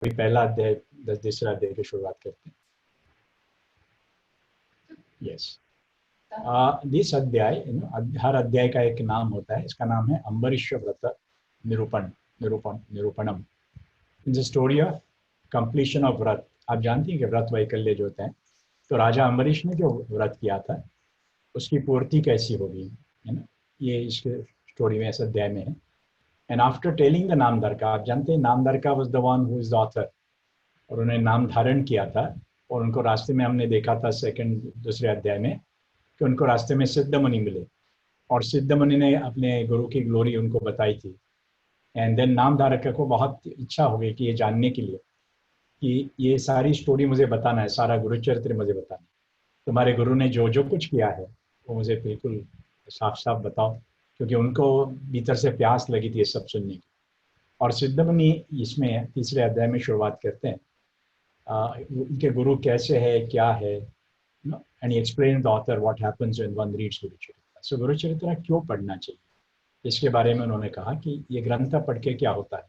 अभी पहला अध्याय 10 अध्याय की शुरुआत करते हैं। यस, दिस अध्याय, हर अध्याय का एक नाम होता है। इसका नाम है Ambarish Vrat Nirupanam. In story of completion of vrat. आप जानती हैं कि व्रत वैकल्य जो होता है, तो राजा अम्बरीश ने जो व्रत किया था उसकी पूर्ति कैसी होगी, है ना, ये इसके स्टोरी में, इस अध्याय में है। And after telling the Namdharka, आप जानते हैं Namdharka was the one who is the author, और उन्हें नाम धारण किया था। और उनको रास्ते में हमने देखा था दूसरे अध्याय में कि उनको रास्ते में सिद्ध मुनि मिले, और सिद्ध मुनि ने अपने गुरु की ग्लोरी उनको बताई थी। एंड देन नामधारक को बहुत इच्छा हो गई कि ये जानने के लिए कि ये सारी स्टोरी मुझे बताना है, सारा गुरुचरित्र मुझे बताना है। तुम्हारे गुरु ने जो जो कुछ किया है वो मुझे बिल्कुल साफ साफ बताओ, क्योंकि उनको भीतर से प्यास लगी थी ये सब सुनने की। और सिद्ध मुनि इसमें तीसरे अध्याय में शुरुआत करते हैं, उनके गुरु कैसे है, क्या है, and explain the author what happens when one reads Gurucharitra. So Gurucharitra क्यों पढ़ना चाहिए, इसके बारे में उन्होंने कहा कि ये ग्रंथ पढ़ के क्या होता है,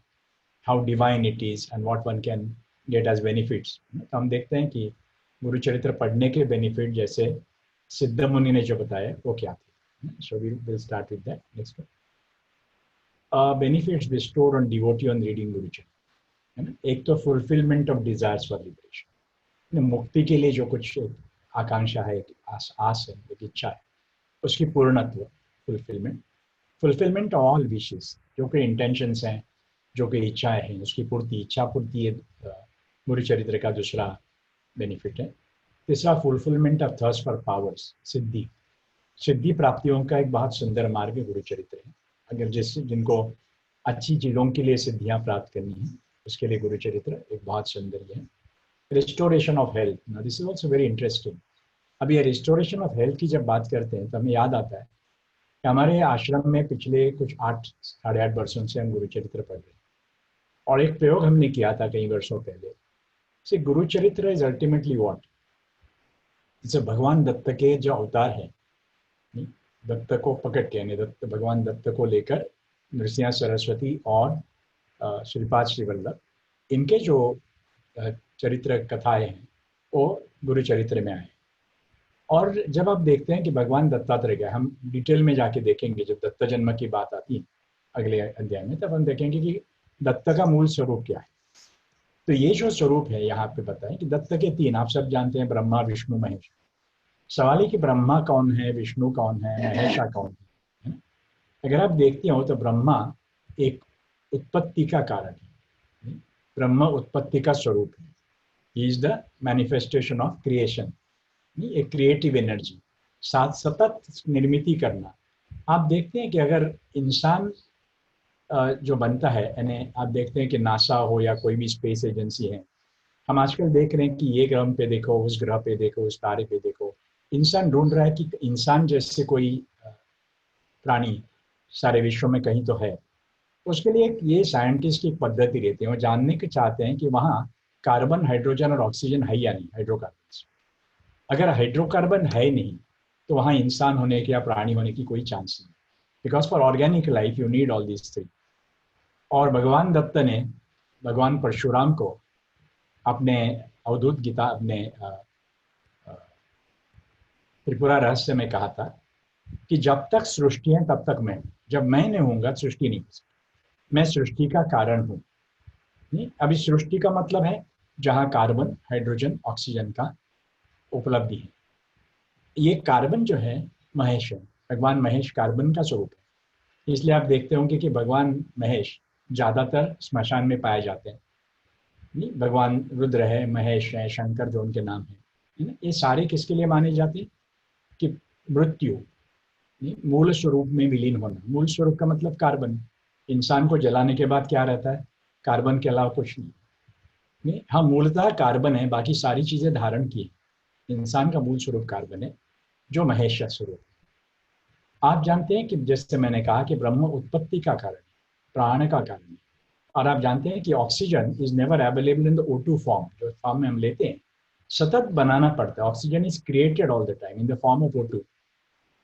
how divine it is and what one can get as benefits. तो हम देखते हैं कि गुरुचरित्र पढ़ने के बेनिफिट जैसे सिद्ध मुनि ने जो बताया वो क्या थे। So we will start with that. Next, benefits bestowed on devotee on reading Gurucharitra, है ना। एक तो fulfilment of desires for liberation, मुक्ति के लिए जो कुछ आकांक्षा है, एक आस है, एक इच्छा है, उसकी पूर्णत्व, फुलफिलमेंट ऑल विशेस, जो कि इंटेंशंस हैं, जो कि इच्छाएं हैं, उसकी पूर्ति, इच्छा पूर्ति, ये गुरुचरित्र का दूसरा बेनिफिट है। तीसरा, fulfilment of thirst for powers, सिद्धि प्राप्तियों का एक बहुत सुंदर मार्ग गुरुचरित्र है। अगर जिनको अच्छी चीज़ों के लिए सिद्धियां प्राप्त करनी है, उसके लिए गुरुचरित्र एक बहुत सुंदर है। Restoration of health, this is also very interesting. अब ये रिस्टोरेशन ऑफ हेल्थ की जब बात करते हैं तो हमें याद आता है कि हमारे आश्रम में पिछले कुछ 8-8.5 वर्षों से हम गुरुचरित्र पढ़ रहे हैं, और एक प्रयोग हमने किया था कई वर्षों पहले से। गुरुचरित्र इज अल्टीमेटली व्हाट, जैसे भगवान दत्त के जो अवतार है, दत्त को पकड़ के, यानी भगवान दत्त को लेकर नृसिंह सरस्वती और श्रीपाद श्रीवल्लभ, इनके जो चरित्र कथाएं हैं वो गुरुचरित्र में आए। और जब आप देखते हैं कि भगवान दत्तात्रेय का, हम डिटेल में जाके देखेंगे जब दत्त जन्म की बात आती है अगले अध्याय में, तब हम देखेंगे कि दत्त का मूल स्वरूप क्या है। तो ये जो स्वरूप है यहाँ पे बताएं कि दत्त के 3, आप सब जानते हैं, ब्रह्मा विष्णु महेश। सवाल है कि ब्रह्मा कौन है, विष्णु कौन है, महेशा कौन है ना? अगर आप देखते हो तो ब्रह्मा एक उत्पत्ति का कारण है, ब्रह्म उत्पत्ति का स्वरूप है। He is the manifestation of creation, एक क्रिएटिव एनर्जी, साथ सतत निर्मिति करना। आप देखते हैं कि अगर इंसान जो बनता है, यानी आप देखते हैं कि नासा हो या कोई भी स्पेस एजेंसी है, हम आजकल देख रहे हैं कि ये ग्रह पे देखो, उस ग्रह पे देखो, उस तारे पे देखो, इंसान ढूंढ रहा है कि इंसान जैसे कोई प्राणी सारे विश्व में कहीं तो है। उसके लिए ये साइंटिस्ट की एक पद्धति रहती है, वो जानने के चाहते हैं कि वहाँ कार्बन, हाइड्रोजन और ऑक्सीजन है या नहीं, हाइड्रोकार्बन। अगर हाइड्रोकार्बन है नहीं तो वहाँ इंसान होने के या प्राणी होने की कोई चांस नहीं, because for organic life you need all these 3। और भगवान दत्त ने भगवान परशुराम को अपने अवधूत गीता, अपने त्रिपुरा रहस्य में कहा था कि जब तक सृष्टि है तब तक मैं, जब मैं नहीं हूँगा सृष्टि नहीं हो सकती, मैं सृष्टि का कारण हूँ। अभी सृष्टि का मतलब है जहाँ कार्बन, हाइड्रोजन, ऑक्सीजन का उपलब्धि है। ये कार्बन जो है महेश है, भगवान महेश कार्बन का स्वरूप है। इसलिए आप देखते होंगे कि भगवान महेश ज़्यादातर स्मशान में पाए जाते हैं। नहीं, भगवान रुद्र है, महेश है, शंकर जो उनके नाम है, ये सारे किसके लिए माने जाते हैं कि मृत्यु, मूल स्वरूप में विलीन होना। मूल स्वरूप का मतलब कार्बन, इंसान को जलाने के बाद क्या रहता है, कार्बन के अलावा कुछ नहीं। हाँ, मूलतः कार्बन है, बाकी सारी चीजें धारण की है। इंसान का मूल स्वरूप कार्बन है, जो महेश स्वरूप है। आप जानते हैं कि जैसे मैंने कहा कि ब्रह्म उत्पत्ति का कारण है, प्राण का कारण है। और आप जानते हैं कि oxygen is never available in the O2 form, जो फॉर्म में हम लेते हैं सतत बनाना पड़ता है। Oxygen is created all the time in the form of O2।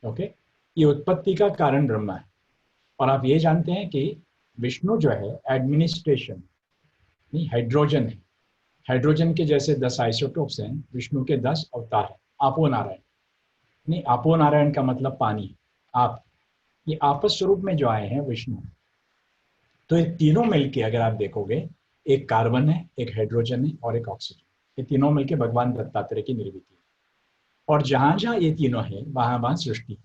Okay, ये उत्पत्ति का कारण ब्रह्मा है। और आप ये जानते हैं कि विष्णु जो है एडमिनिस्ट्रेशन, नहीं, हाइड्रोजन है। हाइड्रोजन के जैसे 10 आइसोटोप्स हैं, विष्णु के 10 अवतार हैं। आपो नारायण, नहीं, आपो नारायण का मतलब पानी, आप, ये आपस स्वरूप में जो आए हैं विष्णु। तो ये तीनों मिलके अगर आप देखोगे, एक कार्बन है, एक हाइड्रोजन है और एक ऑक्सीजन, ये तीनों मिलके भगवान दत्तात्रेय की निर्मिति है। और जहां जहां ये तीनों है वहां वहां सृष्टि है।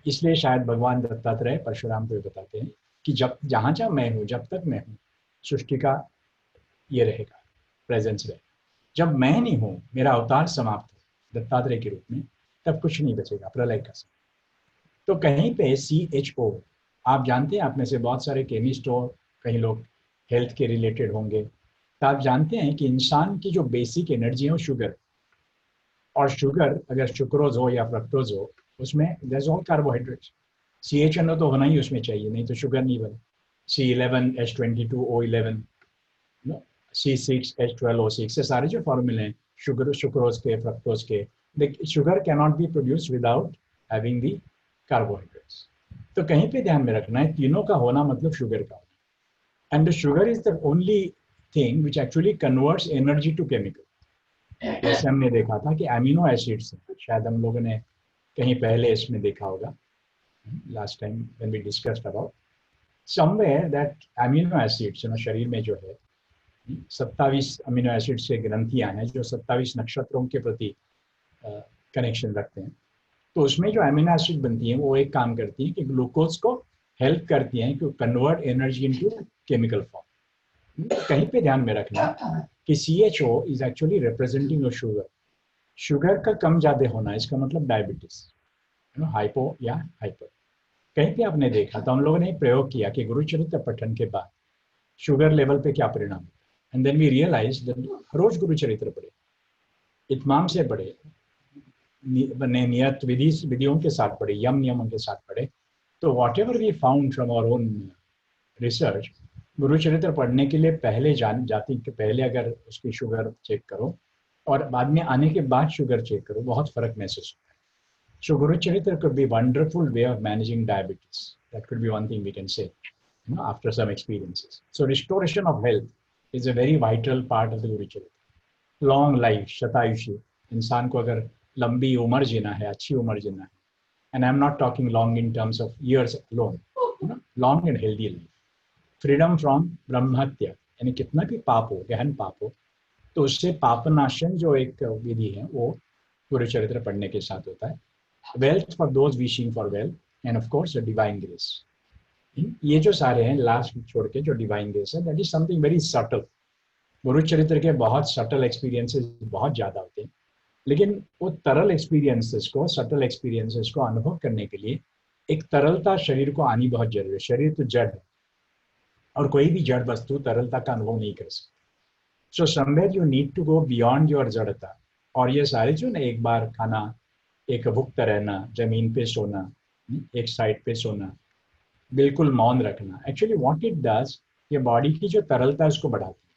इसलिए शायद भगवान दत्तात्रेय परशुराम को बताते हैं कि जब जहां जहां मैं हूं, जब तक मैं हूं, सृष्टि का ये रहेगा, प्रेजेंस रहेगा। जब मैं नहीं हूं, मेरा अवतार समाप्त हो दत्तात्रेय के रूप में, तब कुछ नहीं बचेगा, प्रलय का समय। तो कहीं पे CHO, आप जानते हैं, आप में से बहुत सारे केमिस्ट हो, कई लोग हेल्थ के रिलेटेड होंगे, तो आप जानते हैं कि इंसान की जो बेसिक एनर्जी है वो शुगर, और शुगर अगर सुक्रोज हो या फ्रक्टोज हो, उसमें दैट्स ऑल कार्बोहाइड्रेट्स। CHNO तो होना ही उसमें चाहिए, नहीं तो शुगर नहीं बने। C11H22O11, C6H12O6, ये सारे जो फॉर्मूले हैं शुगर, सुक्रोज के, फ्रक्टोज के, sugar cane not be produce without having the carbohydrates. तो कहीं पे ध्यान में रखना है, तीनों का होना मतलब शुगर का होना। And the sugar is the only thing which actually converts energy to chemical. जैसे हमने देखा था कि अमीनो एसिड्स, शायद हम लोगों ने कहीं पहले इसमें देखा होगा, last time when we discussed about somewhere that amino acids शरीर में जो है 27 अमीनो एसिड्स के ग्रंथियां हैं जो 27 नक्षत्रों के प्रति कनेक्शन रखते हैं। तो उसमें जो अमीनो एसिड बनती हैं वो एक काम करती हैं कि ग्लूकोज को हेल्प करती हैं कि convert energy into chemical form. कहीं पे ध्यान में रखना कि CHO is actually representing your sugar. Sugar का कम ज्यादा होना, इसका मतलब डायबिटीज, हाइपो या हाइपर। कहीं पे आपने देखा तो हम लोगों ने प्रयोग किया कि गुरुचरित्र पठन के बाद शुगर लेवल पे क्या परिणाम, एंड देन वी रियलाइज रोज गुरुचरित्र पढ़े, इत्माम से पढ़े, नियत विधियों के साथ पढ़े, यम नियमों के साथ पढ़े, तो whatever we found from our own research, Gurucharitra पढ़ने के लिए पहले जाति के पहले अगर उसकी शुगर चेक करो और बाद में आने के बाद शुगर चेक करो, बहुत फर्क महसूस होता है। So Gurucharitra could be a wonderful way of managing diabetes. That could be one thing we can say, after some experiences. So restoration of health is a very vital part of the Gurucharitra. Long life, शतायुषी, इंसान को अगर लंबी उम्र जीना है, अच्छी उम्र जीना है, and I'm not talking long in terms of years alone, long and healthy life. Freedom from ब्रह्महत्या, यानी कितना भी पाप हो, गहन पाप हो, तो उससे पापनाशन जो एक विधि है वो गुरुचरित्र पढ़ने के साथ होता है। Wealth for those wishing for wealth, and of course a divine grace. ये जो सारे हैं लास्ट छोड़ के जो डिवाइन ग्रेस है, that is something very subtle. Gurucharitra के बहुत सटल एक्सपीरियंसेस बहुत ज्यादा होते हैं, लेकिन वो तरल एक्सपीरियंसेस को, सटल एक्सपीरियंसेस को अनुभव करने के लिए एक तरलता शरीर को आनी बहुत जरूरी है। शरीर तो जड़ है और कोई भी जड़ वस्तु तरलता का अनुभव नहीं कर सकती। So somewhere you need to go beyond your जड़ता। और ये सारे जो ना, एक बार खाना, एक भुक्त रहना, जमीन पे सोना, एक साइड पे सोना, बिल्कुल मौन रखना, एक्चुअली व्हाट इट डज, ये बॉडी की जो तरलता है उसको बढ़ाती है।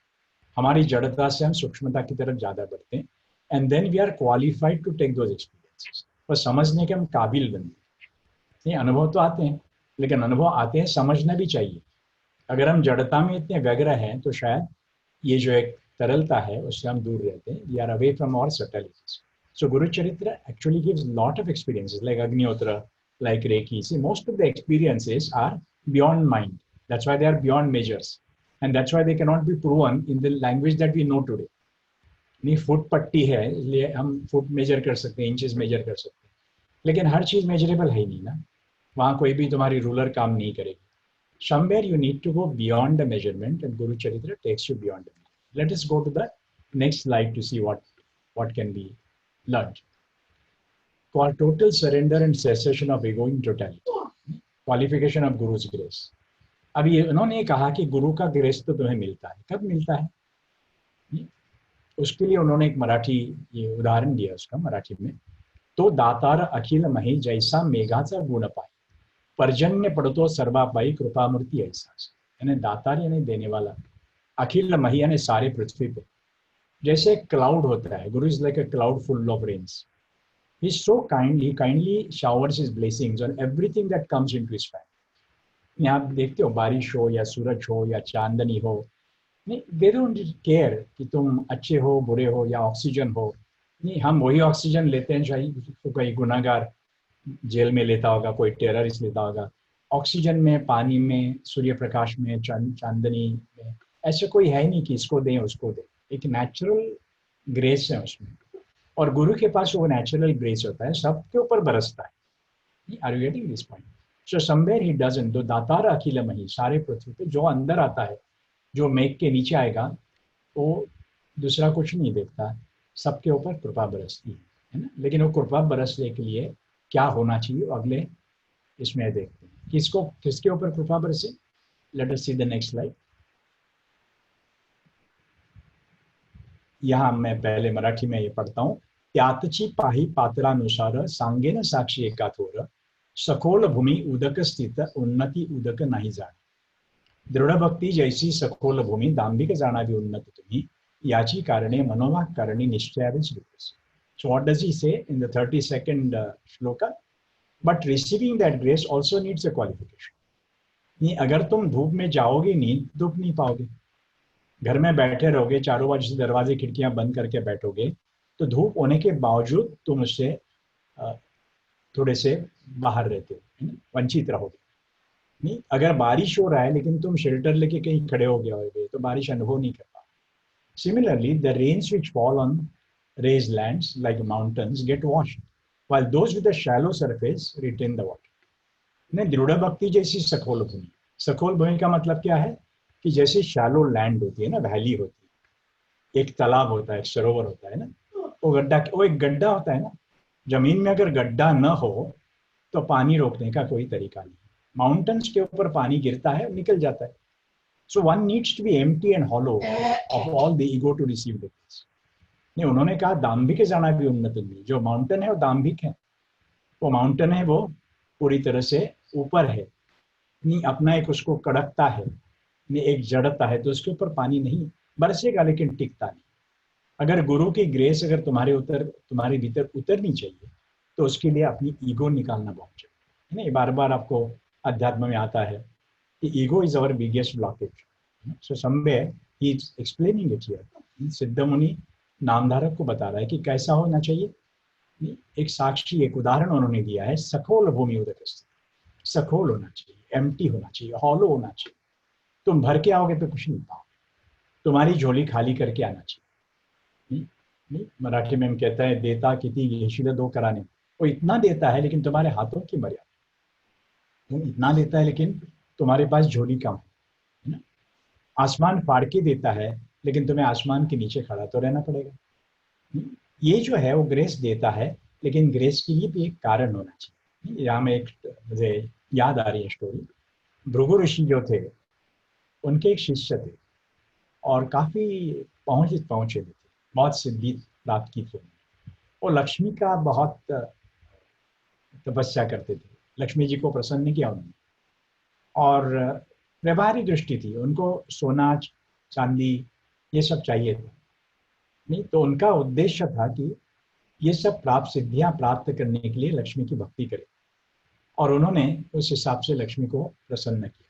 हमारी जड़ता से हम सूक्ष्मता की तरफ ज्यादा बढ़ते हैं, and then we are qualified to take those experiences. और समझने के हम काबिल बनते हैं। ये अनुभव तो आते हैं, लेकिन अनुभव आते हैं, समझना भी चाहिए। अगर हम जड़ता में इतने व्यग्र हैं तो शायद ये जो एक तरलता है उससे हम दूर रहते हैं, we are away from our subtleties. So Guru Charitra actually gives a lot of experiences like Agnihotra, like Reiki. See, most of the experiences are beyond mind. That's why they are beyond measures. And that's why they cannot be proven in the language that we know today. नहीं, foot पट्टी है इसलिए हम foot major कर सकते हैं, inches major कर सकते हैं, लेकिन हर चीज मेजरेबल है ही नहीं ना। वहाँ कोई भी तुम्हारी रूलर काम नहीं करेगी। Somewhere you need to go beyond the measurement, and Guru Charitra takes you beyond it. Let us go to the next slide to see what can be learned. Called total surrender and cessation of ego in totality. Qualification of Guru's grace. अब ये उन्होंने कहा कि गुरु का grace तो तुम्हें मिलता है, कब मिलता है? उसके लिए उन्होंने एक मराठी ये उदाहरण दिया उसका मराठी में, तो दातार अखिल मही जैसा मेघाचा गुण पाई, पर्जन्य पड़तो सर्वापाई कृपामूर्ति ऐसा। यानी दातार यानी देने वाला, अखिल मही यानी सारे पृथ्वी पे, जैसे क्लाउड होता है, guru is like a cloud full of rains. He is so kind, he kindly showers his blessings on everything that comes into his path. यहाँ आप देखते हो बारिश हो या सूरज हो या चांदनी हो, नहीं, दे डोंट केयर कि तुम अच्छे हो बुरे हो या ऑक्सीजन हो। नहीं, हम वही ऑक्सीजन लेते हैं जो तो कोई गुनाहगार जेल में लेता होगा, कोई टेररिस्ट लेता होगा। ऑक्सीजन में, पानी में, सूर्य प्रकाश में, चांदनी में ऐसे कोई है ही नहीं कि इसको दें उसको दें। एक नेचुरल ग्रेस है उसमें, और गुरु के पास वो नेचुरल ग्रेस होता है, सबके ऊपर बरसता है। Are you getting this point? So somewhere he doesn't, दो दातार अखिल मही, सारे पृथ्वी पे जो अंदर आता है, जो मेघ के नीचे आएगा, वो दूसरा कुछ नहीं देखता, सबके ऊपर कृपा बरसती है ना। लेकिन वो कृपा बरसने के लिए क्या होना चाहिए, अगले इसमें देखते हैं किसको, किसके ऊपर कृपा बरसे। Late us see the next slide. यहाँ मैं पहले मराठी में ये पढ़ता हूँ। त्यातची पाही पात्रानुसार सांगेन साक्षी एकाथोर, सखोल भूमि उदक स्थित उन्नती उदक नाही जाण, दृढ भक्ती जैसी सखोल भूमी दांभिक जाणावी उन्नत तुम्ही, याची कारणे मनोवाक कारणे निश्चयावेच विकस. So what does he say in the 32nd shloka? But receiving that grace also needs a qualification. नहीं, अगर तुम धूप में जाओगे नहीं, धूप नहीं पाओगे। घर में बैठे रहोगे, चारों बाजू से दरवाजे खिड़कियां बंद करके बैठोगे, तो धूप होने के बावजूद तुम उससे थोड़े से बाहर रहते हो, वंचित रहोगे। नहीं, अगर बारिश हो रहा है लेकिन तुम शेल्टर लेके कहीं खड़े हो गए होगे तो बारिश अनुभव नहीं कर पाओगे। Similarly, the rains which fall on raised lands like mountains get washed, while those with a shallow surface retain the water. नहीं, दृढ़ भक्ति जैसी सखोल भूमि। सखोल भूमि का मतलब क्या है कि जैसे शैलो लैंड होती है ना, वैली होती है, एक तालाब होता है, एक सरोवर होता है ना, वो गड्ढा, वो एक गड्ढा होता है ना। जमीन में अगर गड्ढा न हो तो पानी रोकने का कोई तरीका नहीं। माउंटेन्स के ऊपर पानी गिरता है, निकल जाता है। So one needs to be empty and hollow of all the ego to receive the grace. नहीं, उन्होंने कहा दाम्भिक जाना भी उन्नत नहीं। जो माउंटेन है वो दाम्भिक है, वो माउंटेन है, वो पूरी तरह से ऊपर है। नहीं, अपना एक उसको कड़कता है, नहीं एक जड़ता है, तो उसके ऊपर पानी नहीं बरसेगा लेकिन टिकता नहीं। अगर गुरु की ग्रेस अगर तुम्हारे भीतर उतरनी चाहिए तो उसके लिए अपनी ईगो निकालना बहुत चाहिए। नहीं, बार बार आपको अध्यात्म में आता है कि ego is our biggest blockage. So somewhere he is explaining it here. सिद्ध मुनि नामधारक को बता रहा है कि कैसा होना चाहिए। एक साक्षी, एक उदाहरण उन्होंने दिया है, सखोल भूमि उदक स्थित। सखोल होना चाहिए, एम्प्टी होना चाहिए, हॉलो होना चाहिए। तुम भर के आओगे तो कुछ नहीं पाओगे, तुम्हारी झोली खाली करके आना चाहिए। नहीं, मराठी में हम कहता है देता किती घेशील दो कराने। वो इतना देता है लेकिन तुम्हारे हाथों की मर्यादा। वो इतना देता है लेकिन तुम्हारे पास झोली कम है ना। आसमान फाड़ के देता है लेकिन तुम्हें आसमान के नीचे खड़ा तो रहना पड़ेगा। ये जो है वो ग्रेस देता है, लेकिन ग्रेस के लिए भी एक कारण होना चाहिए। यहाँ में एक मुझे याद आ रही है स्टोरी। भृगु ऋषि जो थे, उनके एक शिष्य थे और काफी पहुंचे थे, बहुत सिद्धि प्राप्त की थी। वो लक्ष्मी का बहुत तपस्या करते थे, लक्ष्मी जी को प्रसन्न किया उन्होंने। और व्यवहारिक दृष्टि थी, उनको सोना चांदी ये सब चाहिए था। नहीं, तो उनका उद्देश्य था कि ये सब सिद्धियां प्राप्त करने के लिए लक्ष्मी की भक्ति करें। और उन्होंने उस हिसाब से लक्ष्मी को प्रसन्न किया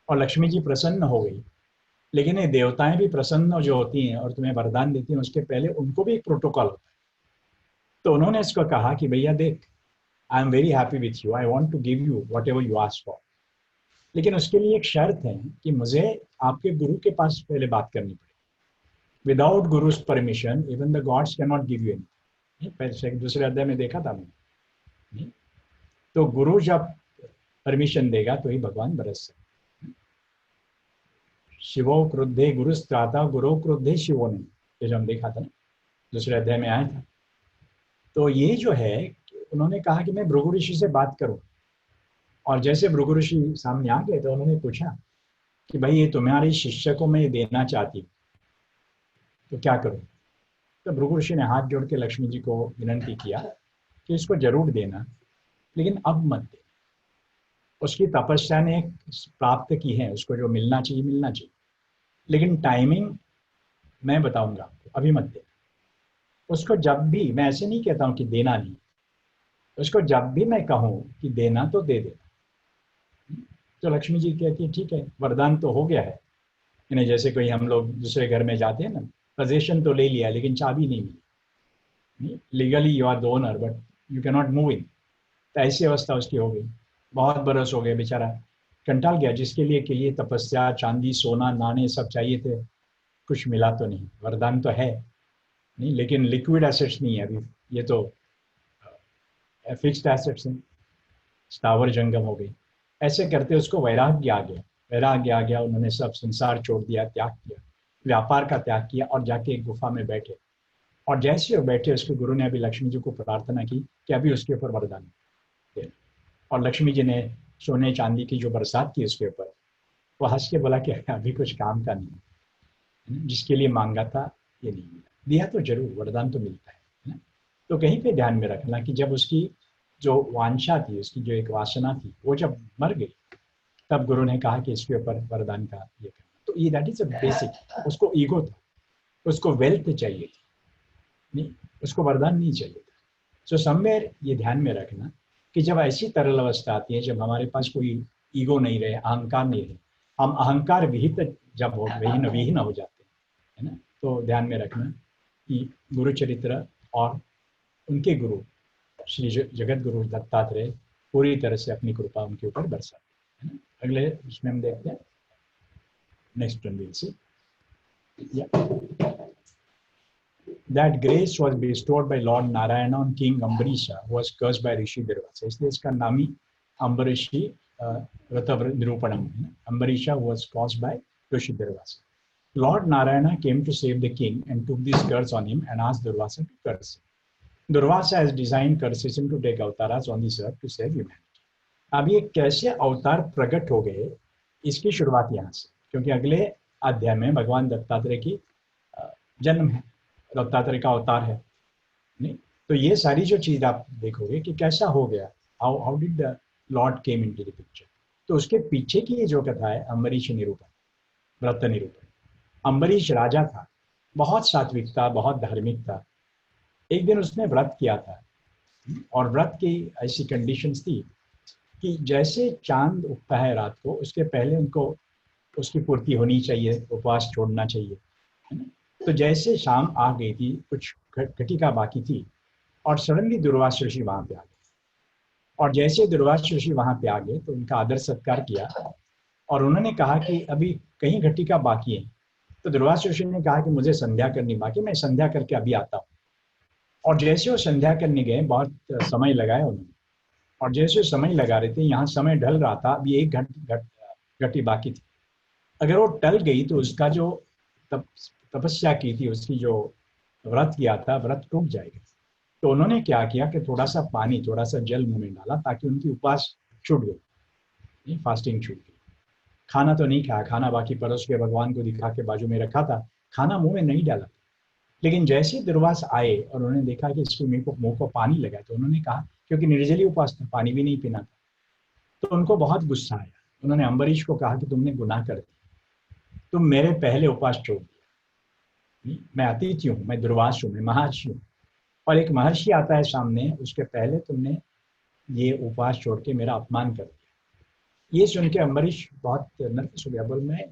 और लक्ष्मी जी प्रसन्न हो गई। लेकिन ये देवताएं भी प्रसन्न जो होती हैं और तुम्हें वरदान देती हैं, उसके पहले उनको भी एक प्रोटोकॉल होता है। तो उन्होंने इसको कहा कि भैया देख, I am very happy with you, I want to give you whatever you ask for, लेकिन उसके लिए एक शर्त है कि मुझे आपके गुरु के पास पहले बात करनी पड़ेगी। Without guru's permission even the gods can not give you any. पहले दूसरे अध्याय में देखा था मैंने। तो गुरु जब परमिशन देगा तो ही भगवान बरस सकते। शिवो क्रुद्धे गुरु त्राता, गुरु क्रुद्धे शिवो नहीं, ये जो हम देखा था ना, दूसरे अध्याय में आया था। तो ये जो है, उन्होंने कहा कि मैं भृगु ऋषि से बात करूं। और जैसे भृगु ऋषि सामने आ गए तो उन्होंने पूछा कि भाई ये तुम्हारे शिष्य को मैं ये देना चाहती हूँ, तो क्या करूं। तो भृगु ऋषि ने हाथ जोड़ के लक्ष्मी जी को विनंती किया कि इसको जरूर देना, लेकिन अब मत दे। उसकी तपस्या ने प्राप्त की है, उसको जो मिलना चाहिए मिलना चाहिए, लेकिन टाइमिंग मैं बताऊंगा आपको, अभी मत देना। उसको जब भी, मैं ऐसे नहीं कहता हूं कि देना नहीं, उसको जब भी मैं कहूं कि देना तो दे देना। तो लक्ष्मी जी कहती है ठीक है, वरदान तो हो गया है, इन्हें जैसे कोई हम लोग दूसरे घर में जाते हैं ना, पोजेशन तो ले लिया लेकिन चाबी नहीं मिली, legally you are the owner but you can not move in. तो ऐसी अवस्था उसकी हो गई। बहुत बरस हो गए, बेचारा कंटाल गया, जिसके लिए तपस्या, चांदी, सोना, नाणे सब चाहिए थे, कुछ मिला तो नहीं। वरदान तो है नहीं, लेकिन लिक्विड एसेट्स नहीं है अभी, ये तो फिक्स्ड एसेट्स हैं, स्थावर जंगम हो गई। ऐसे करते उसको वैराग्य आ गया, वैराग्य आ गया, उन्होंने सब संसार छोड़ दिया, त्याग किया, व्यापार का त्याग किया और जाके एक गुफा में बैठे। और जैसे वो बैठे, उसके गुरु ने अभी लक्ष्मी जी को प्रार्थना की कि अभी उसके ऊपर वरदान दे। और लक्ष्मी जी ने सोने चांदी की जो बरसात की उसके ऊपर, वो हंस के बोला कि अभी कुछ काम का नहीं है, जिसके लिए मांगा था ये नहीं मिला। दिया तो जरूर, वरदान तो मिलता है ना। तो कहीं पे ध्यान में रखना कि जब उसकी जो वांछा थी, उसकी जो एक वासना थी, वो जब मर गई, तब गुरु ने कहा कि इसके ऊपर वरदान का ये करना। तो ये दैट इज अ बेसिक। उसको ईगो था, उसको वेल्थ चाहिए थी, नहीं, उसको वरदान नहीं चाहिए था। सो समवेयर ये ध्यान में रखना कि जब ऐसी तरल अवस्था आती है, जब हमारे पास कोई ईगो नहीं रहे, अहंकार नहीं रहे, हम अहंकार विहित जब हो, विहीन विहीन हो जाते हैं, है ना, तो ध्यान में रखना कि गुरु चरित्र और उनके गुरु श्री जगत गुरु दत्तात्रेय पूरी तरह से अपनी कृपा उनके ऊपर बरसाते हैं, है ना। अगले उसमें हम देखते हैं, next one will see. That grace was bestowed by Lord Narayana on King Ambarisha, who was cursed by Rishi Durvasa. इसलिए इसका नाम ही अम्बरीशी व्रत निरूपणम है। Ambarish was caused by Rishi Durvasa. Lord Narayana came to save the king and took this curse on him and asked Durvasa to curse him. Durvasa has designed curses to take avatars on this earth to save humanity. अब ये कैसे अवतार प्रकट हो गए, इसकी शुरुआत यहाँ से, क्योंकि अगले अध्याय में भगवान दत्तात्रेय की जन्म है, दत्तात्रेय का अवतार है, नहीं। तो ये सारी जो चीज आप देखोगे कि कैसा हो गया, how how did the Lord came into the picture. तो उसके पीछे की ये जो कथा है, अम्बरीश निरूपण, व्रत निरूपण। अम्बरीश राजा था, बहुत सात्विक था, बहुत धार्मिक था। एक दिन उसने व्रत किया था, और व्रत की ऐसी कंडीशंस थी कि जैसे चांद उगता है रात को, उसके पहले उनको उसकी पूर्ति होनी चाहिए, उपवास छोड़ना चाहिए, है ना। तो जैसे शाम आ गई थी, कुछ घटिका बाकी थी, और सडनली दुर्वासा ऋषि वहां पे आ गए। और जैसे दुर्वासा ऋषि वहां पे आ गए तो उनका आदर सत्कार किया, और उन्होंने कहा कि अभी कहीं घटिका बाकी है। तो दुर्वासा ऋषि ने कहा कि मुझे संध्या करनी बाकी, मैं संध्या करके अभी आता हूँ। और जैसे वो संध्या करने गए, बहुत समय लगाया उन्होंने, और जैसे समय लगा रहे थे, यहाँ समय ढल रहा था, अभी एक घटी बाकी थी। अगर वो टल गई तो उसका जो तपस्या की थी, उसकी जो व्रत किया था, व्रत टूट जाएगा। तो उन्होंने क्या किया कि थोड़ा सा पानी, थोड़ा सा जल मुंह में डाला, ताकि उनकी उपवास छूट गई, फास्टिंग छूट गई। खाना तो नहीं खाया, खाना बाकी परोस के भगवान को दिखा के बाजू में रखा था, खाना मुंह में नहीं डाला। लेकिन जैसे ही दुर्वास आए और उन्होंने देखा कि इसके मुंह को पानी लगा, तो उन्होंने कहा, क्योंकि निर्जली उपवास था, पानी भी नहीं पीना था, तो उनको बहुत गुस्सा आया। उन्होंने अम्बरीश को कहा कि तुमने गुनाह कर दिया, तुम मेरे पहले उपवास छोड़ दिया। मैं अतिथि हूँ, मैं दुर्वास हूँ, मैं महर्षि हूँ, और एक महर्षि आता है सामने, उसके पहले तुमने ये उपवास छोड़ के मेरा अपमान कर दिया। ये सुन के अम्बरीश बहुत नर्वस हो गया, बोल मैं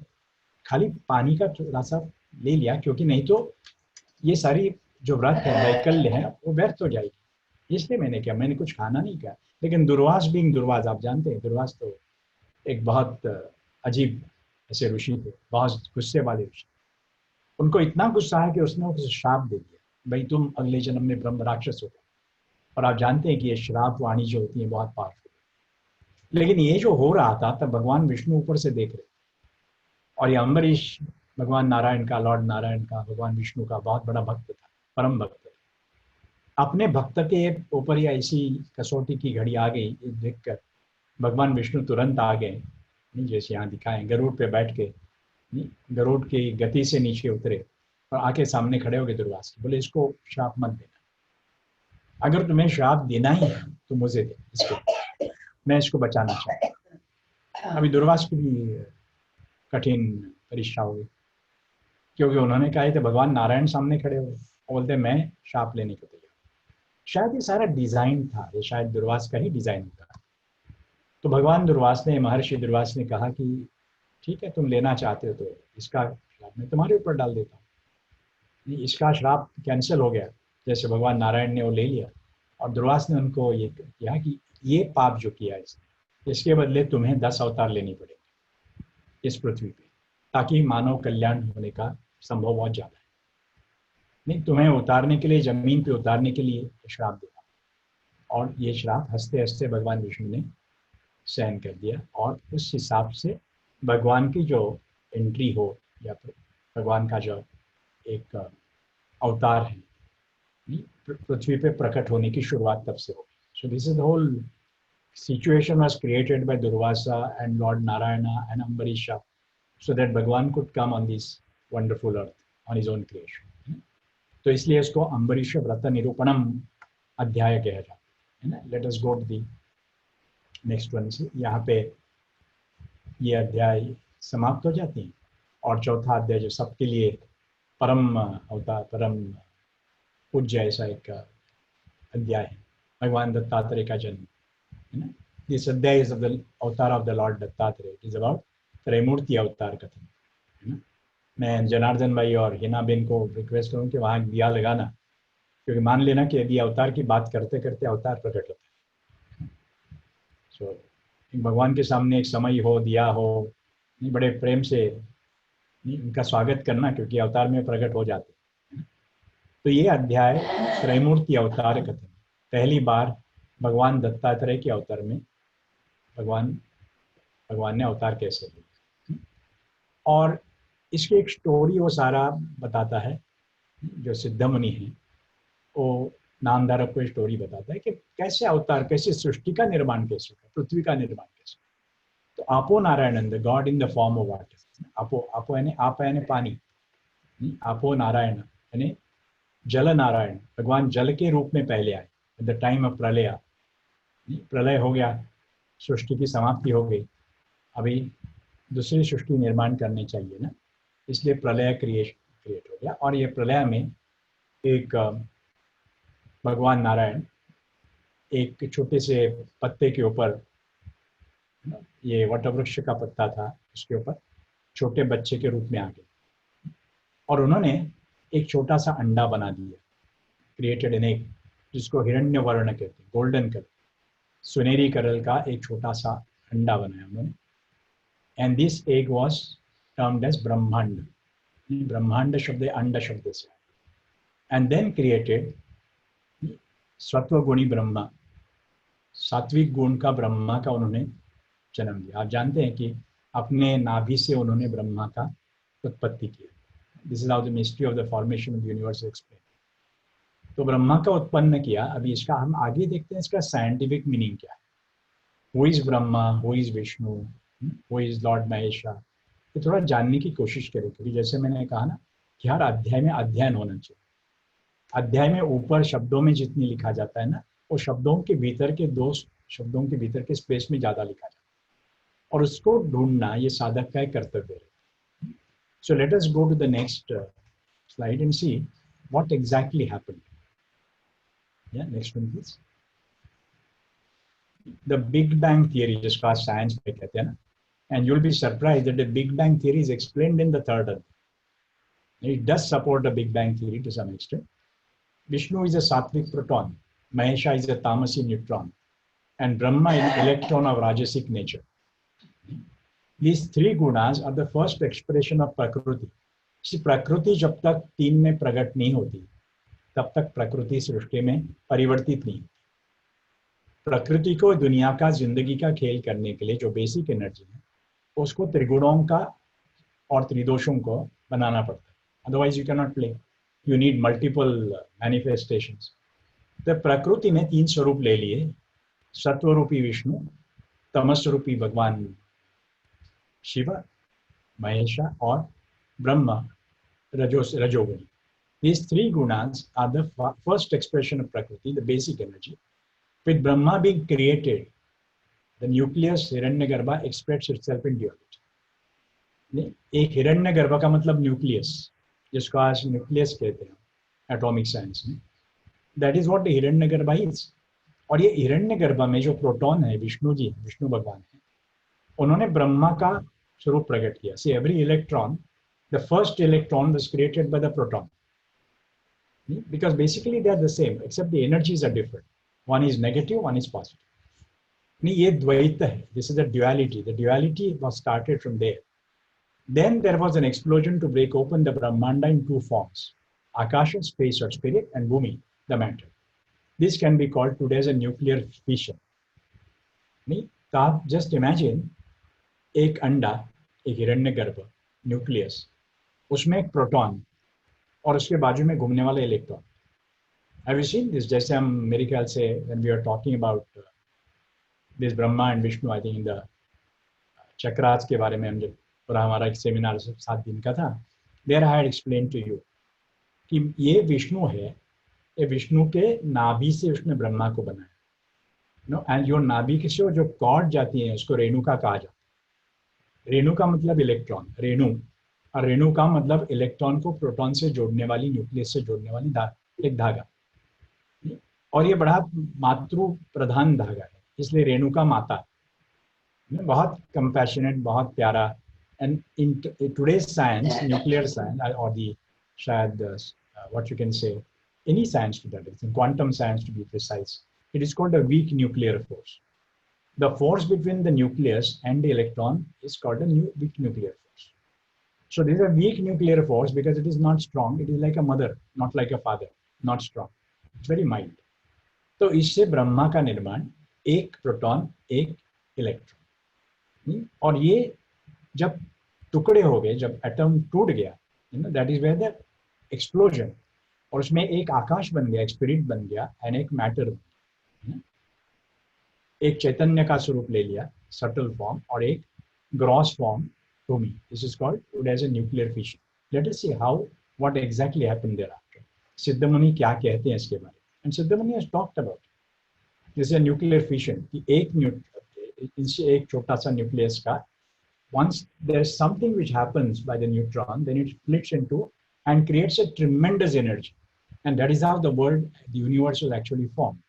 खाली पानी का थोड़ा सा ले लिया, क्योंकि नहीं तो ये सारी जो व्रत है, वैकल्य है, वो व्यर्थ हो जाएगी, इसलिए मैंने किया, मैंने कुछ खाना नहीं किया। लेकिन दुर्वास बीइंग दुर्वास, आप जानते हैं दुर्वास तो एक बहुत अजीब ऐसे ऋषि थे, बहुत गुस्से वाले ऋषि। उनको इतना गुस्सा है कि उसने उसे श्राप दे दिया, भाई तुम अगले जन्म में ब्रह्म राक्षस हो। और आप जानते हैं कि ये श्राप वाणी जो होती है बहुत पावरफुल। लेकिन ये जो हो रहा था, तब भगवान विष्णु ऊपर से देख रहे, और ये अम्बरीश भगवान नारायण का, लॉर्ड नारायण का, भगवान विष्णु का बहुत बड़ा भक्त था, परम भक्त था। अपने भक्त के ऊपर ही ऐसी कसौटी की घड़ी आ गई, देखकर भगवान विष्णु तुरंत आ गए, जैसे यहाँ दिखाएं, गरुड़ पे बैठ के, गरुड़ की गति से नीचे उतरे और आके सामने खड़े हो गए दुर्वासा, बोले इसको श्राप मत देना, अगर तुम्हें श्राप देना ही है तो मुझे दे इसको, मैं इसको बचाना चाहता हूँ। अभी दुर्वासा की भी कठिन परीक्षा होगी, क्योंकि उन्होंने कहा थे, भगवान नारायण सामने खड़े हुए, बोलते मैं श्राप लेने को तैयार। शायद ये सारा डिजाइन था, ये शायद दुर्वासा का ही डिजाइन था। तो भगवान दुर्वासा ने, महर्षि दुर्वासा ने कहा कि ठीक है, तुम लेना चाहते हो तो इसका श्राप मैं तुम्हारे ऊपर डाल देता हूँ। इसका श्राप कैंसिल हो गया, जैसे भगवान नारायण ने वो ले लिया। और दुर्वास ने उनको ये किया कि ये पाप जो किया इसने, इसके बदले तुम्हें 10 अवतार लेने पड़ेंगे इस पृथ्वी पे, ताकि मानव कल्याण होने का संभव बहुत ज़्यादा है। नहीं, तुम्हें उतारने के लिए, जमीन पे उतारने के लिए श्राप देना। और ये श्राप हंसते हंसते भगवान विष्णु ने सहन कर दिया। और उस हिसाब से भगवान की जो एंट्री हो, या फिर भगवान का जो एक अवतार है, पृथ्वी पे प्रकट होने की शुरुआत तब से होगी। So this is the whole situation was created by Durvasa and Lord Narayana and Ambarisha so that Bhagwan could come on this wonderful earth on his own creation. तो इसलिए इसको अम्बरीश व्रत निरूपणम अध्याय कहा जाता है ना। Let us go to the next one. से यहाँ पे ये अध्याय समाप्त हो जाती है। और चौथा अध्याय जो सबके लिए परम अवतार, परम पूज्य ऐसा एक अध्याय है, भगवान दत्तात्रेय का जन्म। This अध्याय is of the avatar of the Lord Dattatreya. It is about त्रैमूर्ति अवतार कथन, है ना। मैं जनार्दन भाई और हिना बेन को रिक्वेस्ट करूँ कि वहाँ दिया लगाना, क्योंकि मान लेना कि यदि अवतार की बात करते करते अवतार प्रकट होता है। सो भगवान के सामने एक समय हो, दिया हो, बड़े प्रेम से उनका स्वागत करना, क्योंकि अवतार में प्रकट हो जाते हैं। तो ये अध्याय त्रैमूर्ति अवतार कथन, पहली बार भगवान दत्तात्रेय के अवतार में भगवान ने अवतार कैसे लिया। और इसकी एक स्टोरी वो सारा बताता है। जो सिद्धमुनि है वो नामधारक को स्टोरी बताता है कि कैसे अवतार, कैसे सृष्टि का निर्माण कैसे हुआ, पृथ्वी का निर्माण कैसे। तो आपो Narayan, the God in the form of water. आपो यानी आप यानी पानी, आपो नारायण यानी जल नारायण, भगवान जल के रूप में पहले आए। एट द टाइम ऑफ प्रलय, प्रलय हो गया, सृष्टि की समाप्ति हो गई, अभी दूसरी सृष्टि निर्माण करनी चाहिए ना, इसलिए प्रलय क्रिएट हो गया। और ये प्रलय में एक भगवान नारायण एक छोटे से पत्ते के ऊपर, ये वटवृक्ष का पत्ता था, उसके ऊपर छोटे बच्चे के रूप में आ गए। और उन्होंने एक छोटा सा अंडा बना दिया, क्रिएटेड एन एग, जिसको हिरण्य वर्ण कहते हैं, गोल्डन कलर, सुनहरी कलर का एक छोटा सा अंडा बनाया उन्होंने। And this egg was termed as ब्रह्मांड। ब्रह्मांड शब्द अंड शब्द से। एंड देन क्रिएटेड सत्वगुणी ब्रह्मा, सात्विक गुण का ब्रह्मा का उन्होंने जन्म दिया। आप जानते हैं कि अपने नाभि से उन्होंने ब्रह्मा का उत्पत्ति किया। This is how the mystery of the formation of universe explain. तो ब्रह्मा का उत्पन्न किया। अभी इसका हम आगे देखते हैं, इसका साइंटिफिक मीनिंग क्या है। Who is Brahma, who is Vishnu, who is lord Mahesha, ये थोड़ा जानने की कोशिश करें। क्योंकि जैसे मैंने कहा ना कि हर अध्याय में अध्ययन होना चाहिए। अध्याय में ऊपर शब्दों में जितनी लिखा जाता है ना, वो शब्दों के भीतर के दो शब्दों के भीतर के स्पेस में ज़्यादा लिखा जाता है, और उसको ढूंढना ये साधक का एक कर्तव्य है। So let us go to the next slide and see what exactly happened. Yeah, next one please. The Big Bang theory, जिसको आज साइंस में कहते हैं ना, and you'll be surprised that the Big Bang theory is explained in the third adhyay. It does support the Big Bang theory to some extent. Vishnu is a sattvic proton, Mahesha is a tamasic neutron, and Brahma is an electron of rajasic nature. These three gunas are the first expression of Prakriti. See, Prakriti जब तक तीन में प्रकट नहीं होती, तब तक प्रकृति सृष्टि में परिवर्तित नहीं। प्रकृति को दुनिया का, जिंदगी का खेल करने के लिए जो बेसिक एनर्जी है, उसको त्रिगुणों का और त्रिदोषों को बनाना पड़ता है। Otherwise you can not play, you need multiple manifestations. तो प्रकृति ने तीन स्वरूप ले लिए, सत्वरूपी विष्णु, तमस्वरूपी भगवान शिव महेशा, और Brahma रजोगुणी। These three gunas are the first expression of Prakriti, the basic energy. With Brahma being created, the nucleus Hiranyagarbha expresses itself in duality. एक हिरण्यगर्भ का मतलब न्यूक्लियस, जिसको आज न्यूक्लियस कहते हैं एटॉमिक साइंस में। That is what the Hiranyagarbha is. और ये हिरण्यगर्भ में जो प्रोटॉन है, विष्णु जी, विष्णु भगवान है, उन्होंने ब्रह्मा का स्वरूप प्रकट किया. See, every electron, the first electron was created by the proton. Because basically they are the same, except the energies are different. One is negative, one is positive. ये द्वैत है. This is a duality. The duality was started from there. Then there was an explosion to break open the Brahmanda in two forms: Akasha, space or spirit, and Bhumi, the matter. This can be called today as a nuclear fission. तो आप just imagine एक अंडा, एक हिरण्यगर्भ, nucleus, उसमें एक proton और उसके बाजू में घूमने वाला electron. Have you seen this? जैसे हम मेरे ख्याल से when we are talking about this Brahma and Vishnu, I think in the chakras के बारे में हम जब पूरा हमारा एक सेमिनार 7 दिन का था, there I had explained to you कि ये विष्णु है, ये विष्णु के नाभि से उसने ब्रह्मा को बनाया. नो, एंड जो नाभि के से जो कॉर्ड जाती है उसको रेणुका कहा जाता है. रेणु का मतलब इलेक्ट्रॉन, रेणु, और रेणु का मतलब इलेक्ट्रॉन को प्रोटॉन से जोड़ने वाली, न्यूक्लियस से जोड़ने वाली एक धागा. और ये बड़ा मातृ प्रधान धागा है, इसलिए रेणुका माता. बहुत कंपैशनेट, बहुत प्यारा. And in today's science, nuclear science और दी शायद what you can say any science to that extent, quantum science to be precise, it is called a weak nuclear force. The force between the nucleus and the electron is called a weak nuclear force. So this is a weak nuclear force because it is not strong. It is like a mother, not like a father, not strong. It's very mild. तो इससे ब्रह्मा का निर्माण एक proton, एक electron. और ये जब टुकड़े हो गए, जब एटम टूट गया, that is where the explosion, और उसमें एक आकाश बन गया, एक स्पिरिट बन गया, एंड एक मैटर बन गया. एक चैतन्य का स्वरूप ले लिया, सटल फॉर्म, और एक ग्रॉस फॉर्म, भूमि. This is called as a nuclear fission. Let us see how what exactly happened there after. Siddhamuni क्या कहते हैं इसके बारे में. And Siddhamuni has talked about this is a nuclear fission कि एक छोटा सा न्यूक्लियस का, once there is something which happens by the neutron, then it splits into and creates a tremendous energy. And that is how the world, the universe was actually formed.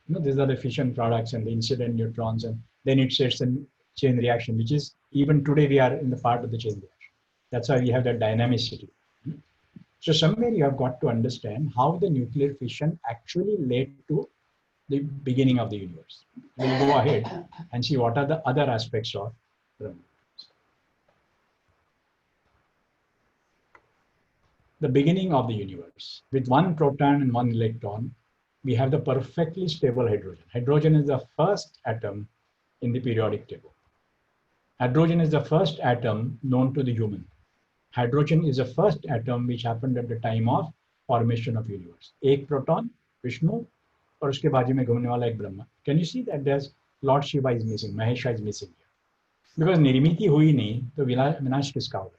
These are the fission products and the incident neutrons, and then it sets a chain reaction, which is even today we are in the part of the chain reaction. That's why we have that dynamicity. So somewhere you have got to understand how the nuclear fission actually led to the beginning of the universe. We'll go ahead and see what are the other aspects of Brahma. The beginning of the universe. With one proton and one electron, we have the perfectly stable hydrogen. Hydrogen is the first atom in the periodic table. Hydrogen is the first atom known to the human. Hydrogen is the first atom which happened at the time of formation of universe. एक proton, Vishnu, और उसके बाजू में घूमने वाला एक Brahma. Can you see that there's Lord Shiva is missing, Mahesha is missing here? Because निर्मिति हुई नहीं तो विनाश किसका होगा.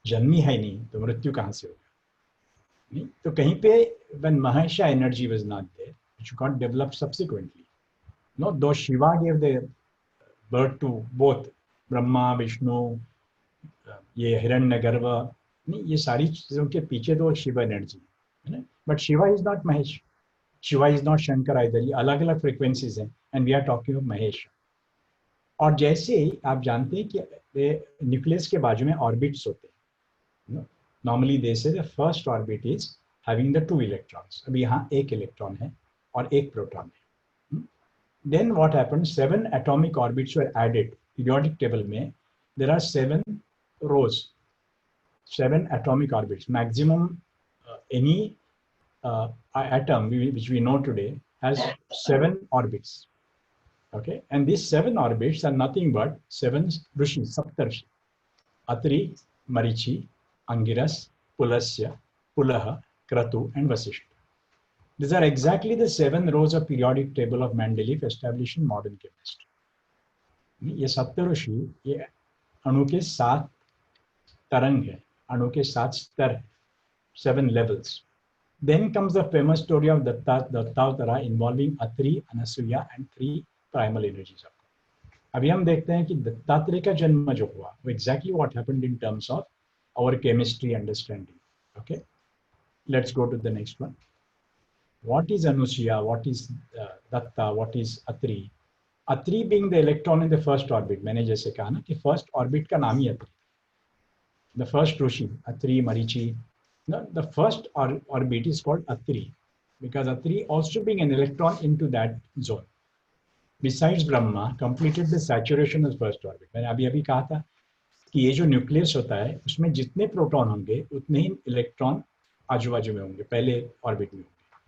जन्मी है नहीं तो मृत्यु कहाँ से होगा. नहीं तो कहीं पे when Mahesha energy was not there, which got developed subsequently. No, though Shiva gave the birth to both Brahma, Vishnu, ये हिरण्यगर्भ, नहीं ये सारी चीजों के पीछे तो शिव एनर्जी है ना. But Shiva is not Mahesh, Shiva is not Shankar either. ये अलग अलग फ्रीक्वेंसीज हैं and we are talking of Mahesh. और जैसे आप जानते हैं कि न्यूक्लियस के बाजू में ऑर्बिट्स होते हैं. Normally they say the first orbit is having the 2 electrons. अभी यहाँ एक इलेक्ट्रॉन है और एक प्रोटॉन है. Then what happened, 7 atomic orbits were added. Periodic table में there are 7 rows, 7 atomic orbits. Maximum any atom which we know today has 7 orbits. Okay, and these 7 orbits are nothing but 7 rishis, saptarshi: Atri, Marichi, Angiras, Pulasya, Pulaha, Kratu, and Vasishta. These are exactly the 7 rows of periodic table of Mendeleev established in modern chemistry. ये सप्तऋषि ये अणु के 7 तरंग है, अणु के 7 स्तर है, 7 levels. Then comes the famous story of Dattavtara involving Atri, Anasuya and 3 primal energies. अभी हम देखते हैं कि दत्तात्रेय का जन्म जो हुआ वो exactly what happened in terms of our chemistry understanding. Okay, let's go to the next one. What is Anusuya? What is Datta? What is Atri? Atri being the electron in the first orbit, मैंने जैसे कहा ना कि first orbit का नाम ही Atri, the first rishi Atri Marichi, the first orbit is called Atri because Atri also being an electron into that zone. Besides Brahma, completed the saturation of first orbit. मैंने अभी अभी कहा था कि ये जो न्यूक्लियस होता है उसमें जितने प्रोटॉन होंगे उतने ही इलेक्ट्रॉन आजू बाजू में होंगे, पहले ऑर्बिट में होंगे।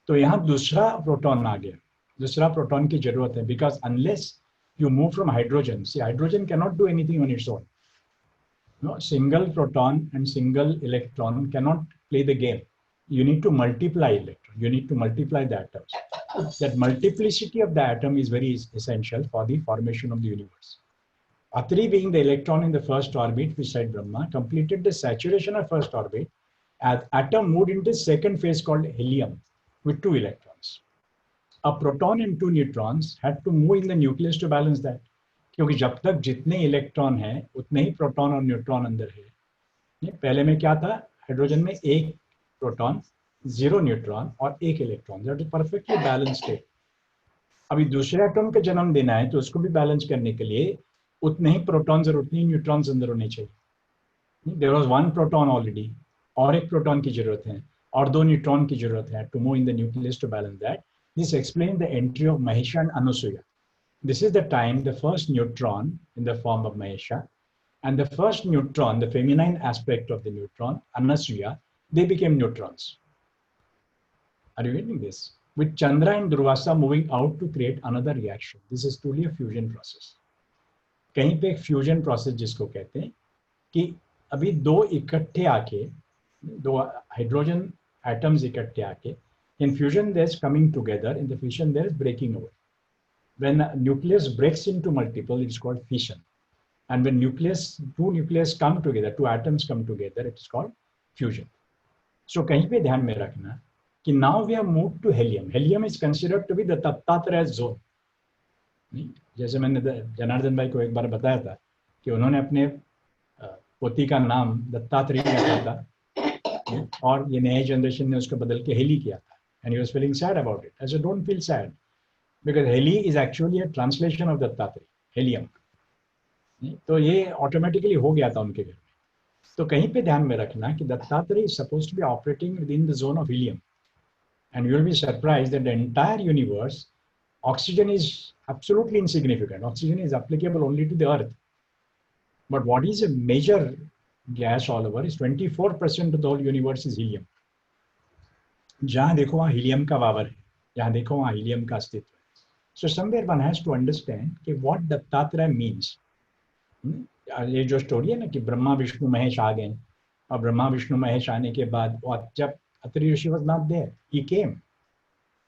तो यहाँ दूसरा प्रोटॉन आ गया, दूसरा प्रोटॉन की जरूरत है, because unless you move from hydrogen, see hydrogen can not do anything on its own, no single proton and single electron can not play the game, you need to multiply electron, you need to multiply the atoms. That multiplicity of the atom is very essential for the formation of the universe. Atri being the electron in the first orbit beside Brahma completed the saturation of first orbit as atom moved into second phase called helium with 2 electrons. A proton and 2 neutrons had to move in the nucleus to balance that. क्योंकि जब तक जितने electron हैं उतने ही proton और neutron अंदर है। पहले में क्या था, हाइड्रोजन में एक प्रोटॉन, 0 न्यूट्रॉन और 1 electron, that is perfectly balance state. अभी दूसरे एटम का जन्म देना है तो उसको भी बैलेंस करने के लिए उतने ही प्रोटॉन्स और उतने ही न्यूट्रॉन्स अंदर होने चाहिए। देयर वाज 1 प्रोटॉन ऑलरेडी, और 1 प्रोटॉन की जरूरत है और 2 न्यूट्रॉन की जरूरत है to move in the nucleus to balance that. This explain the entry of Mahesha and Anusuya. This is the time the first neutron in the form of Mahesha and the first neutron, the feminine aspect of the neutron, Anasuya, they became neutrons. Are you getting this? With Chandra and Durvasa moving out to create another reaction. This is truly a fusion process. कहीं पे एक fusion process जिसको कहते हैं कि अभी दो इकट्ठे आके, दो हाइड्रोजन एटम्स इकट्ठे आके, in fusion there's coming together, in the fission there is breaking over. When a nucleus breaks into multiple, it's called fission. And when two nucleus come together, 2 atoms come together, it is called fusion. So कहीं पे ध्यान में रखना कि now we have moved to helium. Helium is considered to be the Dattatreya zone. जैसे मैंने जनार्दन भाई को एक बार बताया था कि उन्होंने अपने पोती का नाम दत्तात्रेय रखा था और ये नए जनरेशन ने उसको बदल के हेली किया था, and he was feeling sad about it. I said, don't feel sad, because heli is actually a translation of Dattatreya, helium. तो ये ऑटोमेटिकली हो गया था उनके घर में। तो कहीं पे ध्यान में रखना कि Dattatreya is supposed to be operating within the zone of helium, and you will be surprised that the entire universe, oxygen is absolutely insignificant, oxygen is applicable only to the earth, but what is a major gas all over is 24% of the whole universe is helium. जहाँ देखो वहाँ helium का वावर है, जहाँ देखो वहाँ helium का अस्तित्व है। So somewhere one has to understand कि व्हाट दत्तात्रेय मीन्स। ये जो स्टोरी है ना कि ब्रह्मा विष्णु महेश आ गए, और ब्रह्मा विष्णु महेश आने के बाद जब Atri rishi was not there, he came,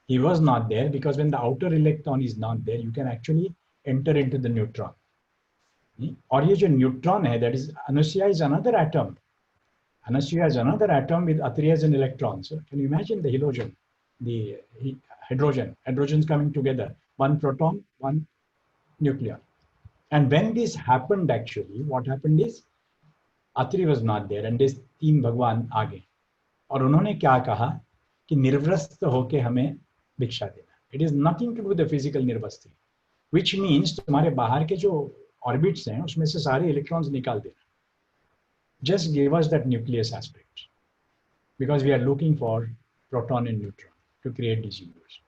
he was not there because when the outer electron is not there you can actually enter into the neutron. और ये जो न्यूट्रॉन है, that is Anusuya is another atom, Anusuya is another atom with Atri as an electron. So can you imagine the halogen, the hydrogen coming together, 1 proton 1 nucleon. And when this happened, actually, what happened is Atri was not there, and this 3 भगवान आ गए और उन्होंने क्या कहा कि निर्वस्त्र होके हमें भिक्षा देना। It is nothing to do the physical निर्वस्त्र, विच मीन्स तुम्हारे बाहर के जो ऑर्बिट्स हैं उसमें से सारे इलेक्ट्रॉन्स निकाल देना। Just give us that nucleus aspect, because we are looking for proton and neutron to create this universe,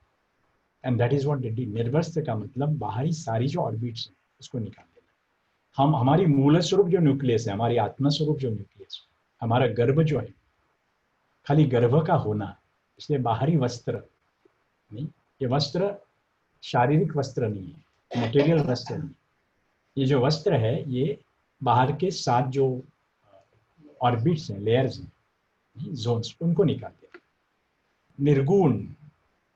and that is what they did. निर्वस्त्र का मतलब बाहरी सारी जो ऑर्बिट्स हैं उसको निकाल देना। हम हमारी मूल स्वरूप जो न्यूक्लियस है, हमारी आत्मा स्वरूप जो न्यूक्लियस, हमारा गर्भ जो है, खाली गर्भ का होना, इसलिए बाहरी वस्त्र नहीं, ये वस्त्र शारीरिक वस्त्र नहीं है, मटेरियल वस्त्र नहीं। ये जो वस्त्र है ये बाहर के 7 जो ऑर्बिट्स हैं, लेयर्स हैं, जोन्स, उनको निकाल देना।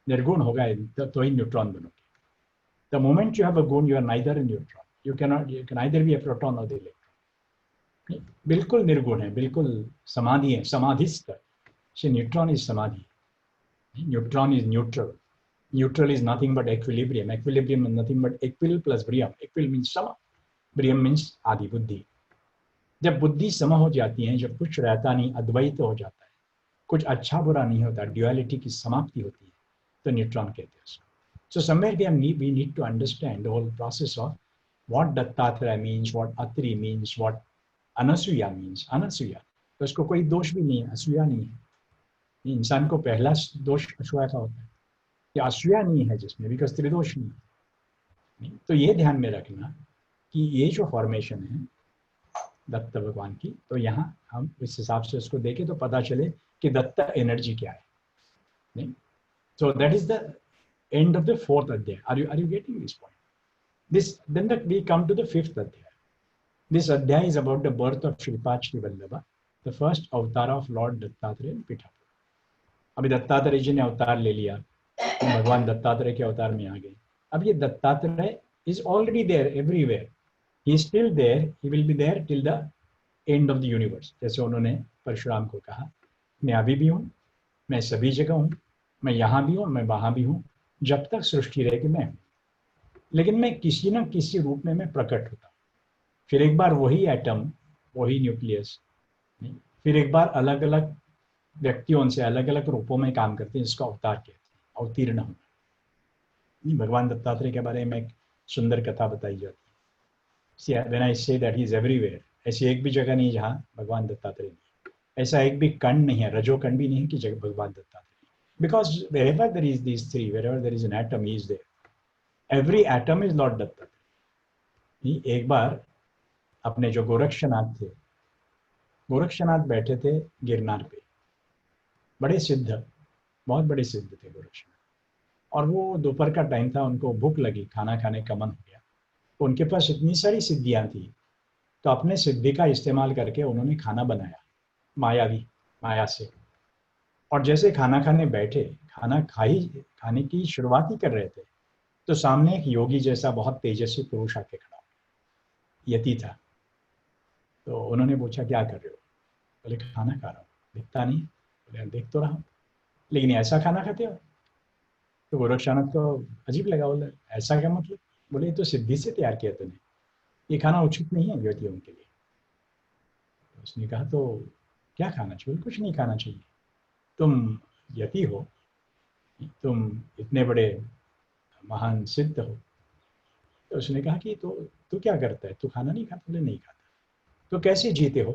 निर्गुण होगा तो ही न्यूट्रॉन बनोगे। The moment you have a gun, you are neither a neutron. You can either be a proton or the electron. बिल्कुल निर्गुण है, बिल्कुल समाधि है, समाधिस्थ। So neutron is samadhi. Neutron is neutral. Neutral is nothing but equilibrium. Equilibrium is nothing but equil plus briam. Equil means sama. Briam means आदि बुद्धि। जब बुद्धि सम हो जाती है, जब कुछ रहता नहीं, अद्वैत हो जाता है, कुछ अच्छा बुरा नहीं होता, ड्युअलिटी की समाप्ति होती है, तो न्यूट्रॉन कहते हैं उसको। So somewhere we need to understand the whole process of what Dattatreya means, what Atri means, what Anasuya means. Anasuya, तो उसको कोई दोष भी नहीं है, असूया नहीं है। इंसान को पहला दोष असूया का होता है कि असूया नहीं है जिसमें, बिकॉज त्रिदोष नहीं। तो ये ध्यान में रखना कि ये जो फॉर्मेशन है दत्त भगवान की, तो यहाँ हम इस हिसाब से उसको देखें तो पता चले कि दत्त एनर्जी क्या है। नहीं, so that is the end of the fourth adhyaya. Are you getting this point? We come to the fifth adhyaya. This adhyaya is about the birth of Shripad Shri Vallabha, the first avatar of Lord Dattatreya in Pithampur. अभी दत्तात्रेय जी ने अवतार ले लिया, भगवान दत्तात्रेय के अवतार में आ गए। अब ये Dattatreya is already there everywhere. He is still there. He will be there till the end of the universe. जैसे उन्होंने परशुराम को कहा, मैं अभी भी हूँ, मैं सभी जगह हूँ, मैं यहाँ भी हूँ, मैं वहाँ भी हूँ, जब तक सृष्टि रहेगी मैं हूँ, लेकिन मैं किसी न किसी रूप में मैं प्रकट होता हूँ। फिर एक बार वही एटम, वही न्यूक्लियस, फिर एक बार अलग अलग व्यक्तियों से अलग अलग रूपों में काम करते हैं, जिसको अवतार कहते हैं, अवतीर्ण होना। भगवान दत्तात्रेय के बारे में एक सुंदर कथा बताई जाती है। When I say that he is everywhere, ऐसी एक भी जगह नहीं जहाँ भगवान दत्तात्रेय नहीं, ऐसा एक भी कण नहीं है, रजो कण भी नहीं कि जगह भगवान Dattatreya. Because wherever there is these three, wherever there is an atom, he is there. Every atom is Lord Dattatreya. एक बार अपने जो गोरक्षनाथ थे, गोरक्षनाथ बैठे थे गिरनार पे, बड़े सिद्ध, बहुत बड़े सिद्ध थे गोरक्षनाथ, और वो दोपहर का टाइम था, उनको भूख लगी, खाना खाने का मन हो गया। तो उनके पास इतनी सारी सिद्धियां थी, तो अपने सिद्धि का इस्तेमाल करके उन्होंने खाना बनाया माया से। और जैसे खाना खाने बैठे, खाने की शुरुआत ही कर रहे थे, तो सामने एक योगी जैसा बहुत तेजस्वी पुरुष आके खड़ा, यति था। तो उन्होंने पूछा क्या कर रहे हो? बोले खाना खा रहा हूँ। दिखता नहीं? बोले देख तो रहा हूँ, लेकिन ऐसा खाना खाते हो? तो गोरक्षनाथ को अजीब लगा, बोले ऐसा क्या मतलब? बोले तो सिद्धि से तैयार किया तूने, ये खाना उचित नहीं है यतियों के लिए। तो उसने कहा तो क्या खाना चाहिए? कुछ नहीं खाना चाहिए, तुम यति हो, तुम इतने बड़े महान सिद्ध हो। तो उसने कहा कि तो तू क्या करता है, तू खाना नहीं खाता? बोले नहीं खाता। तो कैसे जीते हो?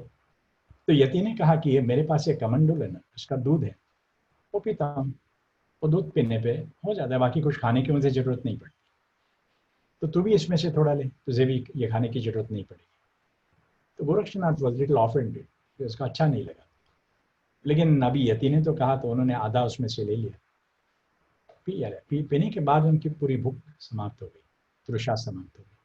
तो यति ने कहा कि ये मेरे पास एक कमंडल है ना, उसका दूध है, वो पीता हूँ, वो दूध पीने पे हो जाता है, बाकी कुछ खाने की मुझे जरूरत नहीं पड़ती। तो तू भी इसमें से थोड़ा ले, तुझे भी ये खाने की जरूरत नहीं पड़ेगी। तो गोरक्षनाथ वाज लिटिल ऑफेंडेड, उसका अच्छा नहीं लगा, लेकिन अभी यति ने तो कहा, तो उन्होंने आधा उसमें से ले लिया, पीने के बाद उनकी पूरी भूख समाप्त हो गई, तृषा समाप्त हो गई।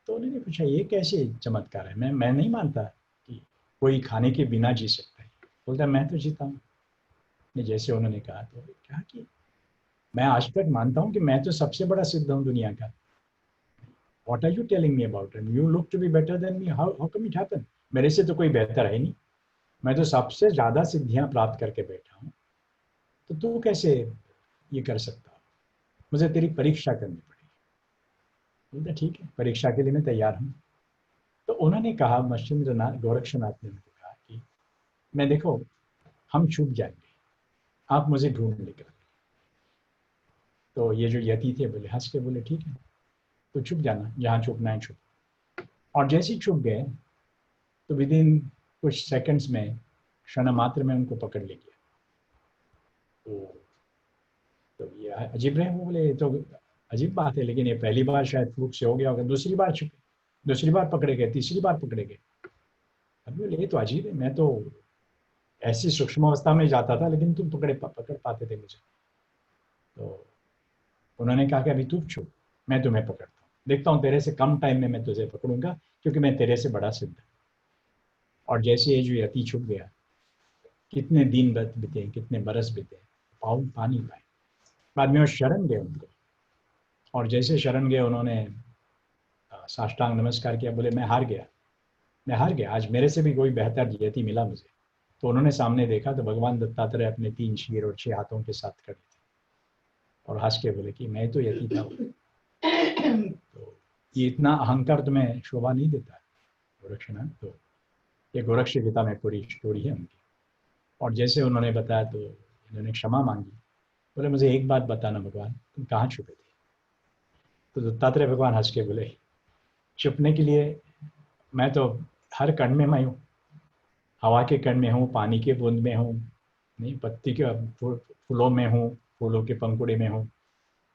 तो उन्होंने पूछा ये कैसे चमत्कार है, मैं नहीं मानता कि कोई खाने के बिना जी सकता है। बोलता मैं तो जीता हूँ। जैसे उन्होंने कहा, तो कहा कि मैं आज तक मानता हूँ कि मैं तो सबसे बड़ा सिद्ध हूँ दुनिया का। What are you telling me about it? You look to be better than me. How come it happened? मेरे से तो कोई बेहतर है नहीं, मैं तो सबसे ज्यादा सिद्धियां प्राप्त करके बैठा हूँ, तो तू कैसे ये कर सकता हो? मुझे तेरी परीक्षा करनी पड़ेगी। बोलते ठीक है, परीक्षा के लिए मैं तैयार हूँ। तो उन्होंने कहा, मच्छिंद्रनाथ गोरक्षनाथ ने उनको कहा कि मैं देखो, हम छूट जाएंगे, आप मुझे ढूंढ लेकर। तो ये जो यति थे बोले, हंस के बोले ठीक है, तो छुप जाना, जहाँ छुपना है छुप। और जैसे ही छुप गए, तो विद इन कुछ सेकंड्स में, क्षण मात्र में उनको पकड़ ले गया। तो ये अजीब रहे, वो बोले तो अजीब बात है, लेकिन ये पहली बार शायद फ्लूक से हो गया होगा, दूसरी बार छुपे, दूसरी बार पकड़े गए, तीसरी बार पकड़े गए। अब बोले ये तो अजीब है, मैं तो ऐसी सूक्ष्म अवस्था में जाता था, लेकिन तुम पकड़ पाते थे मुझे। तो उन्होंने कहा कि अभी तू छुप, मैं तुम्हें पकड़ता हूँ, देखता हूँ तेरे से कम टाइम में मैं तुझे पकड़ूंगा, क्योंकि मैं तेरे से बड़ा सिद्ध। और जैसे ये जो यति छुप गया, कितने दिन बीते, कितने बरस बीते, पानी पाए। बाद में वो शरण गए उनको, और जैसे शरण गए उन्होंने साष्टांग नमस्कार किया, बोले मैं हार गया, आज मेरे से भी कोई बेहतर यति मिला मुझे। तो उन्होंने सामने देखा, तो भगवान दत्तात्रेय अपने 3 शीर और 6 हाथों के साथ खड़े थे, और हंस के बोले कि मैं तो यति था। तो ये इतना अहंकार तुम्हें शोभा नहीं देता है गोरक्षनाथ? तो ये गोरक्ष गीता में पूरी स्टोरी है उनकी। और जैसे उन्होंने बताया, तो इन्होंने क्षमा मांगी, बोले मुझे एक बात बताना भगवान, तुम कहाँ छुपे थे? तो दत्तात्रेय भगवान हंस के बोले, छुपने के लिए मैं तो हर कण में मैं हूँ, हवा के कण में हूँ, पानी के बूंद में हूँ, नहीं पत्ती के फूलों में हूँ, फूलों के पंखुड़े में हूँ,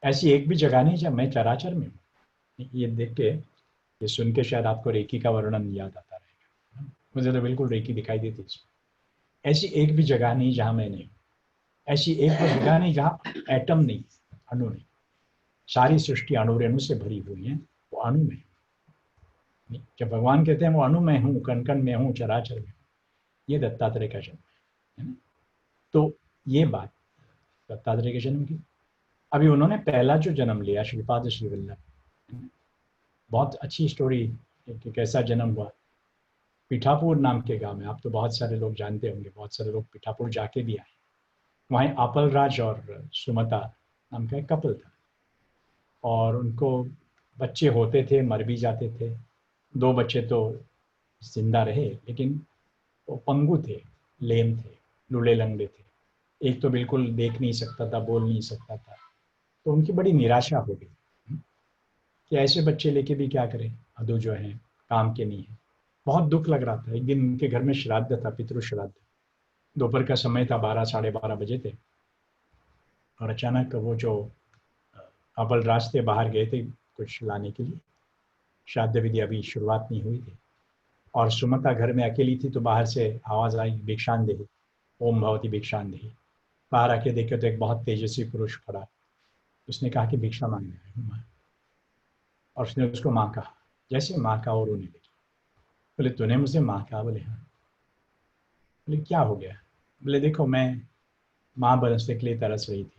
ऐसी एक भी जगह नहीं जब मैं चराचर में हूँ। ये देख के, ये सुन के शायद आपको रेकी का वर्णन याद आता रहेगा। मुझे तो बिल्कुल रेकी दिखाई देती है। ऐसी एक भी जगह नहीं जहाँ मैं नहीं हूँ, ऐसी एक भी जगह नहीं जहाँ एटम नहीं, अणु नहीं। सारी सृष्टि अणु रेणु से भरी हुई है, वो अणु में। जब भगवान कहते हैं वो अणु में हूँ, कण कण में हूँ, चराचर में हूँ, ये दत्तात्रेय का जन्म है ना। तो ये बात दत्तात्रेय के जन्म की। अभी उन्होंने पहला जो जन्म लिया श्रीपाद श्री वल्लभ, बहुत अच्छी स्टोरी कि कैसा जन्म हुआ। पीठापुर नाम के गांव में, आप तो बहुत सारे लोग जानते होंगे, बहुत सारे लोग पीठापुर जाके भी आए। वहाँ आपल राज और सुमता नाम का एक कपल था, और उनको बच्चे होते थे, मर भी जाते थे। दो बच्चे तो जिंदा रहे, लेकिन वो पंगु थे, लेम थे, लूले लंगड़े थे। एक तो बिल्कुल देख नहीं सकता था, बोल नहीं सकता था। तो उनकी बड़ी निराशा हो गई कि ऐसे बच्चे लेके भी क्या करें, अदू जो है काम के नहीं है। बहुत दुख लग रहा था। एक दिन उनके घर में श्राद्ध था, पितृ श्राद्ध। दोपहर का समय था, 12 साढ़े 12 बजे थे, और अचानक वो जो अबल रास्ते बाहर गए थे कुछ लाने के लिए, श्राद्ध विधि अभी शुरुआत नहीं हुई थी, और सुमता घर में अकेली थी। तो बाहर से आवाज आई, भिक्षांदेहि, ओम भवती भिक्षांदेहि। बाहर आके देखे तो एक बहुत तेजस्वी पुरुष खड़ा। उसने कहा कि भिक्षा मांगने आया हूं। और उसने उसको माँ कहा। जैसे माँ का, और रोने लगी। बोले तूने मुझे माँ कहा? बोले हाँ। बोले क्या हो गया? बोले देखो, मैं माँ बनने के लिए तरस रही थी।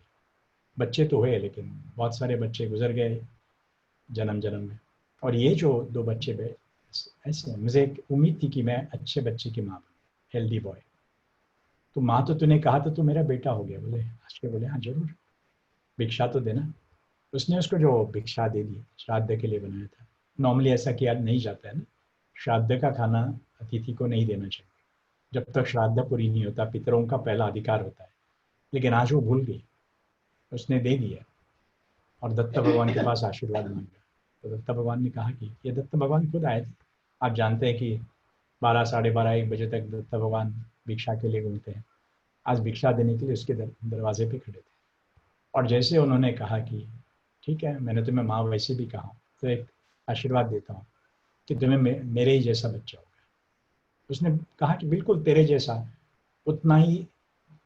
बच्चे तो हुए, लेकिन बहुत सारे बच्चे गुजर गए जन्म जन्म में, और ये जो दो बच्चे हुए ऐसे, मुझे एक उम्मीद थी कि मैं अच्छे बच्चे की माँ बनूँ, हेल्दी बॉय। तो माँ तो तूने कहा तो तू मेरा बेटा हो गया। बोले हंस के बोले हाँ जरूर, भिक्षा तो देना। उसने उसको जो भिक्षा दे दी, श्राद्ध के लिए बनाया था। नॉर्मली ऐसा किया नहीं जाता है ना, श्राद्ध का खाना अतिथि को नहीं देना चाहिए जब तक श्राद्ध पूरी नहीं होता, पितरों का पहला अधिकार होता है। लेकिन आज वो भूल गई, उसने दे दिया, और दत्त भगवान के पास आशीर्वाद मांगा। तो दत्त भगवान ने कहा कि ये दत्त भगवान खुद आए थे। आप जानते हैं कि 12 साढ़े 12 1 बजे तक दत्त भगवान भिक्षा के लिए घूमते हैं। आज भिक्षा देने के लिए उसके दरवाजे पे खड़े थे। और जैसे उन्होंने कहा कि ठीक है, मैंने तुम्हें माँ वैसे भी कहा, तो एक आशीर्वाद देता हूँ कि तुम्हें मेरे ही जैसा बच्चा होगा। उसने कहा कि बिल्कुल तेरे जैसा, उतना ही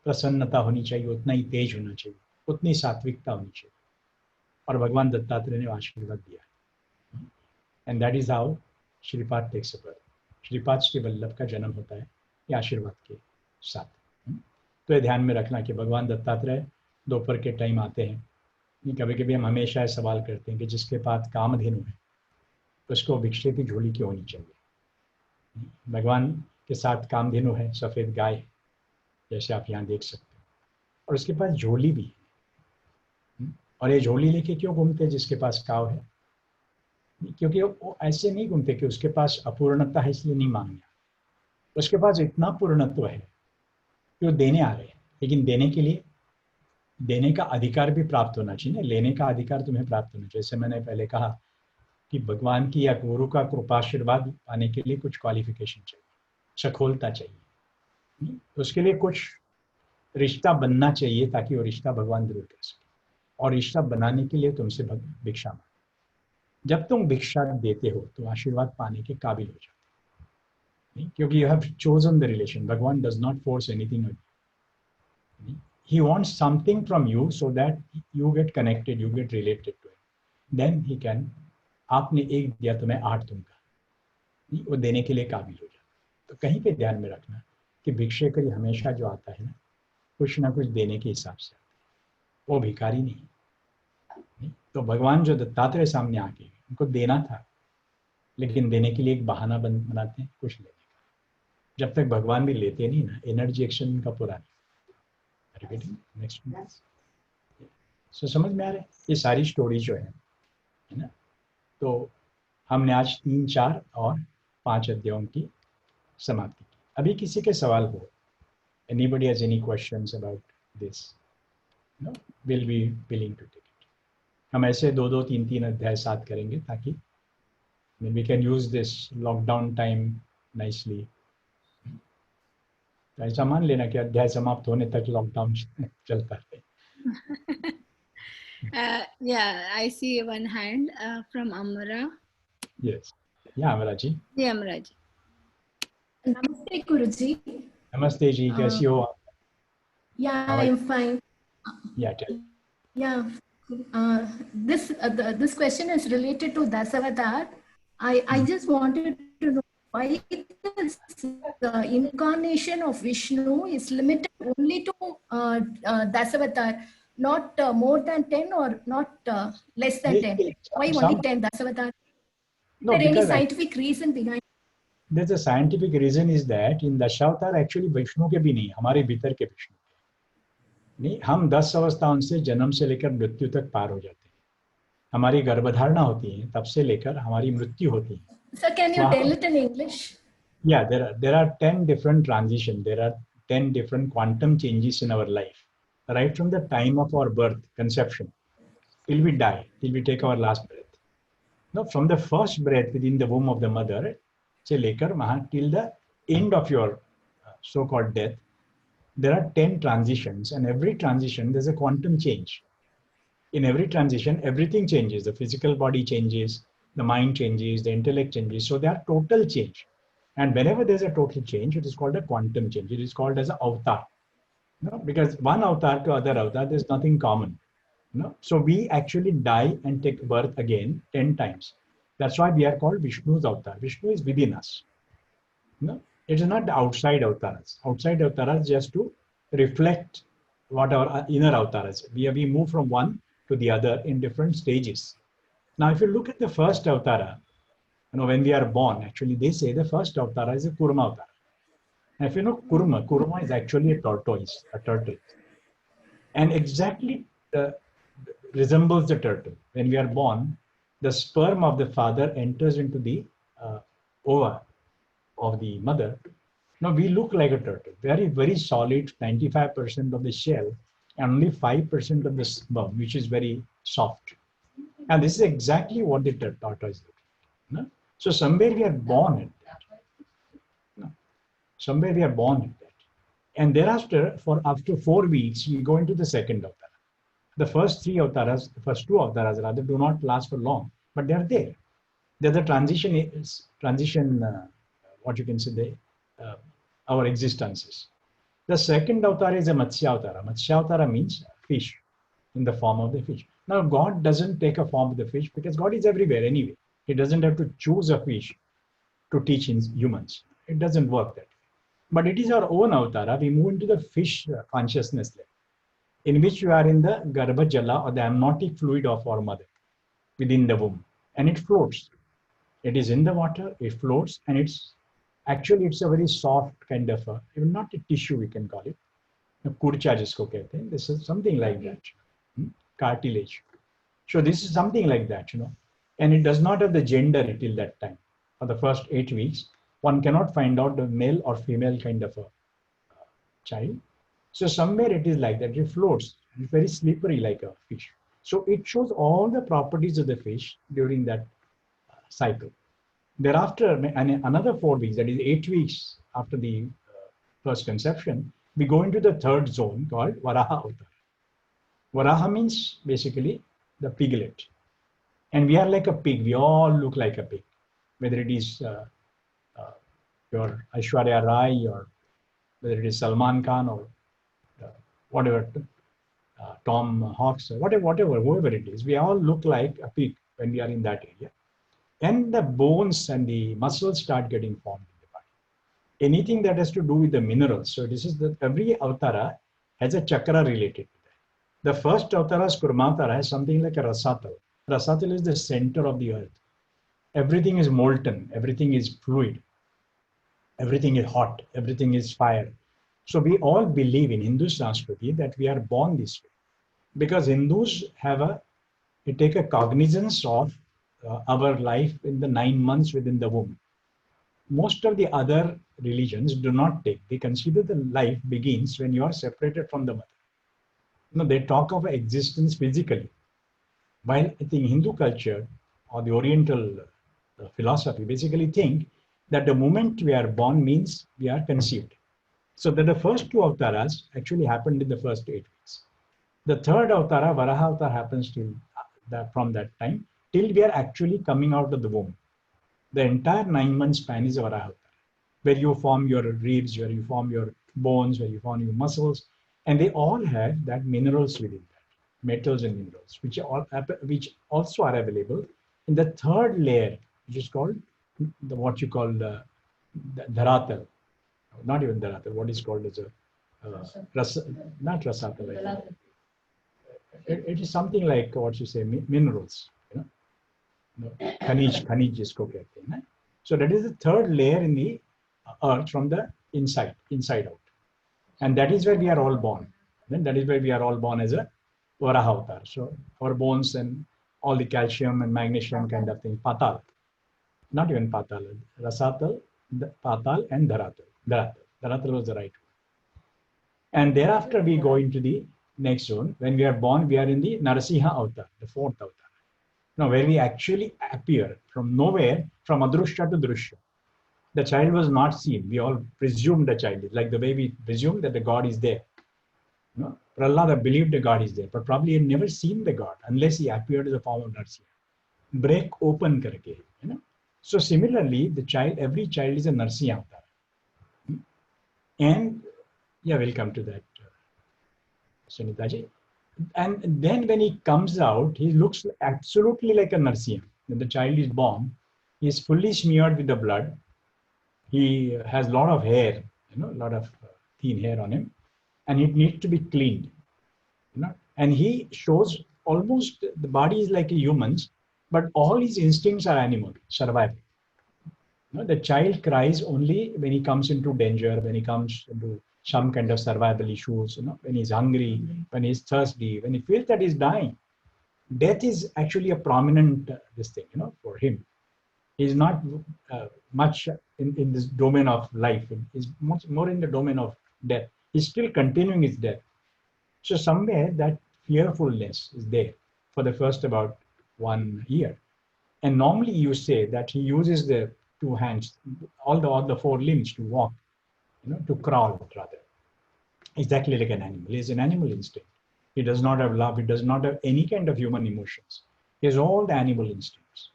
प्रसन्नता होनी चाहिए, उतना ही तेज होना चाहिए, उतनी सात्विकता होनी चाहिए। और भगवान दत्तात्रेय ने आशीर्वाद दिया। And that is how Shripad takes a birth. Shripad Shri Vallabh का जन्म होता है ये आशीर्वाद के साथ। तो ये ध्यान में रखना कि भगवान दत्तात्रेय दोपहर के टाइम आते हैं। कभी कभी हम हमेशा ये सवाल करते हैं कि जिसके पास कामधेनु है उसको भिक्षे की झोली क्यों होनी चाहिए। भगवान के साथ कामधेनु है, सफेद गाय, जैसे आप यहाँ देख सकते हैं, और उसके पास झोली भी है। और ये झोली लेके क्यों घूमते हैं जिसके पास काव है? क्योंकि वो ऐसे नहीं घूमते कि उसके पास अपूर्णता है इसलिए नहीं मांगना। उसके पास इतना पूर्णत्व है कि वो देने आ रहे हैं, लेकिन देने के लिए देने का अधिकार भी प्राप्त होना चाहिए ना। लेने का अधिकार तुम्हें प्राप्त होना चाहिए। जैसे मैंने पहले कहा कि भगवान की या गुरु का कृपाशीर्वाद पाने के लिए कुछ क्वालिफिकेशन चाहिए, सखोलता चाहिए। उसके लिए कुछ रिश्ता बनना चाहिए ताकि वो रिश्ता भगवान जरूर कर सके। और रिश्ता बनाने के लिए तुमसे भिक्षा मांगे। जब तुम भिक्षा देते हो तो आशीर्वाद पाने के काबिल हो जाते, क्योंकि you have chosen the relation. भगवान does not force anything. He wants something from you so that you get connected, you get related to it, then he can. आपने एक दिया तो मैं 8 दूंगा, वो देने के लिए काबिल हो जाता। तो कहीं पे ध्यान में रखना कि भिक्षेकरी हमेशा जो आता है ना कुछ देने के हिसाब से आता है, वो भिखारी नहीं। तो भगवान जो दत्तात्रेय सामने आके उनको देना था, लेकिन देने के लिए एक बहाना बनाते हैं कुछ लेने का। जब तक भगवान भी लेते नहीं ना, एनर्जी एक्शन का पूरा नहीं। नेक्स्ट सो समझ में आ रहा है ये सारी स्टोरी जो है ना। तो हमने आज 3 4 और 5 अध्यायों की समाप्ति की। अभी किसी के सवाल हो, anybody has any questions about this, no, we'll be willing to take it. हम ऐसे 2-2, 3-3 अध्याय साथ करेंगे ताकि we can use this lockdown time nicely. ऐसा मान लेना कि अध्याय समाप्त होने तक लॉकडाउन चलता है. Yeah, I see one hand from Amara. Yes. Yeah, Amara ji. Ji Amara ji. Namaste, Guruji. Namaste ji, कैसी हो आप? Yeah, How are I'm you? fine. Yeah, tell. Yeah, this question is related to Dasavatar. I just wanted to know why this incarnation of Vishnu is limited only to Dasavatar, not more than 10 or not less than 10. Why only 10 Dasavatar? Is No, there any because scientific reason behind? there's a scientific reason is that in Dashavatara actually Vishnu के भी नहीं, हमारे भीतर के विष्णु नहीं. हम 10 अवस्थाओं से जन्म से लेकर मृत्यु तक पार हो जाते हैं. हमारी गर्भधारणा होती है, तब से लेकर हमारी मृत्यु होती है. Sir, can you tell it in English? Yeah, there are 10 different transitions. There are 10 different quantum changes in our life, right from the time of our birth, conception, till we die, till we take our last breath. Now, from the first breath within the womb of the mother, say lekar maha, till the end of your so-called death, there are 10 transitions, and every transition there's a quantum change. In every transition, everything changes. The physical body changes, the mind changes, the intellect changes. So they are total change. And whenever there's a total change, it is called a quantum change. It is called as an avatar. No? Because one avatar to other avatar, there's nothing common. No? So we actually die and take birth again 10 times. That's why we are called Vishnu's avatar. Vishnu is within us. No? It is not the outside avatars. Outside avatars just to reflect what our inner avatars. We move from one to the other in different stages. Now, if you look at the first avatara, when we are born, actually they say the first avatara is a Kurma avatara. And if you know Kurma is actually a tortoise, a turtle. And exactly resembles the turtle. When we are born, the sperm of the father enters into the ova of the mother. Now we look like a turtle, very, very solid, 95% of the shell, and only 5% of the sperm, which is very soft. And this is exactly what the tortoise looks like. No? So somewhere we are born in that. No? Somewhere we are born in that. And thereafter, after 4 weeks, we go into the second avatar. The first two avatars rather, do not last for long, but they are there. There's a what you can say, our existences. The second avatar is a Matsya Avatara. Matsya Avatara means fish, in the form of the fish. Now, God doesn't take a form of the fish because God is everywhere anyway. He doesn't have to choose a fish to teach humans. It doesn't work that way. But it is our own avatara. We move into the fish consciousness level, in which you are in the Garbha Jala, or the amniotic fluid of our mother within the womb. And it floats. It is in the water, it floats, and it's a very soft kind of, even not a tissue, we can call it. Kurcha jisko kehte hain. This is something like that. Cartilage. So this is something like that, and it does not have the gender till that time. For the first 8 weeks, one cannot find out the male or female kind of a child. So somewhere it is like that. It floats. It's very slippery like a fish. So it shows all the properties of the fish during that cycle. Thereafter, another 4 weeks, that is 8 weeks after the first conception, we go into the third zone called Varaha Avatar. Varaha means basically the piglet. And we are like a pig. We all look like a pig. Whether it is your Aishwarya Rai, or whether it is Salman Khan, or whatever, Tom Hawks, or whoever it is. We all look like a pig when we are in that area. And the bones and the muscles start getting formed in the body. Anything that has to do with the minerals. So this is every avatara has a chakra related to that. The first avatara, Kurma Avatara, has something like a Rasatal. Rasatal is the center of the earth. Everything is molten, everything is fluid, everything is hot, everything is fire. So we all believe in Hindu Sanskriti that we are born this way. Because Hindus take a cognizance of our life in the 9 months within the womb. Most of the other religions do not take. They consider the life begins when you are separated from the mother. They talk of existence physically. While I think Hindu culture or the Oriental philosophy basically think that the moment we are born means we are conceived. So that the first two avatars actually happened in the first 8 weeks. The third avatara, Varaha avatar, happens till from that time till we are actually coming out of the womb. The entire 9 month span is a Varaha avatar, where you form your ribs, where you form your bones, where you form your muscles, and they all have that minerals within that, metals and minerals, which also are available in the third layer, which is called what you call the Dharatal, not even Dharatal, what is called as a not Rasatal. It is something like what you say, minerals, Khanij jisko kehte hain. So that is the third layer in the earth from the inside out. And that is where we are all born. Then that is where we are all born as a Varaha avatar. So our bones and all the calcium and magnesium kind of thing, Patal. Not even Patal, Rasatal, Patal and Dharatal. Dharatal was the right one. And thereafter we go into the next zone. When we are born, we are in the Narasimha avatar, the fourth avatar. Now, where we actually appear from nowhere, from Adrushya to Drushya. The child was not seen. We all presumed the child is, like the way we presume that the God is there. Prahlada believed the God is there, but probably had never seen the God unless he appeared in the form of Narasimha. Break open karke. So similarly, every child is a Narasimha avatar. And yeah, we'll come to that, Sunitaji. And then when he comes out, he looks absolutely like a Narasimha. When the child is born, he is fully smeared with the blood. He has a lot of hair, a lot of thin hair on him, and it needs to be cleaned. And he shows almost the body is like a human's, but all his instincts are animal, survival. The child cries only when he comes into danger, when he comes into some kind of survival issues, when he's hungry, when he's thirsty, when he feels that he's dying. Death is actually a prominent this thing, for him. He's not much in this domain of life. He's much more in the domain of death. He's still continuing his death. So somewhere that fearfulness is there for the first about 1 year. And normally you say that he uses the 2 hands, all the 4 limbs to walk, to crawl rather. Exactly like an animal. He has an animal instinct. He does not have love. He does not have any kind of human emotions. He has all the animal instincts.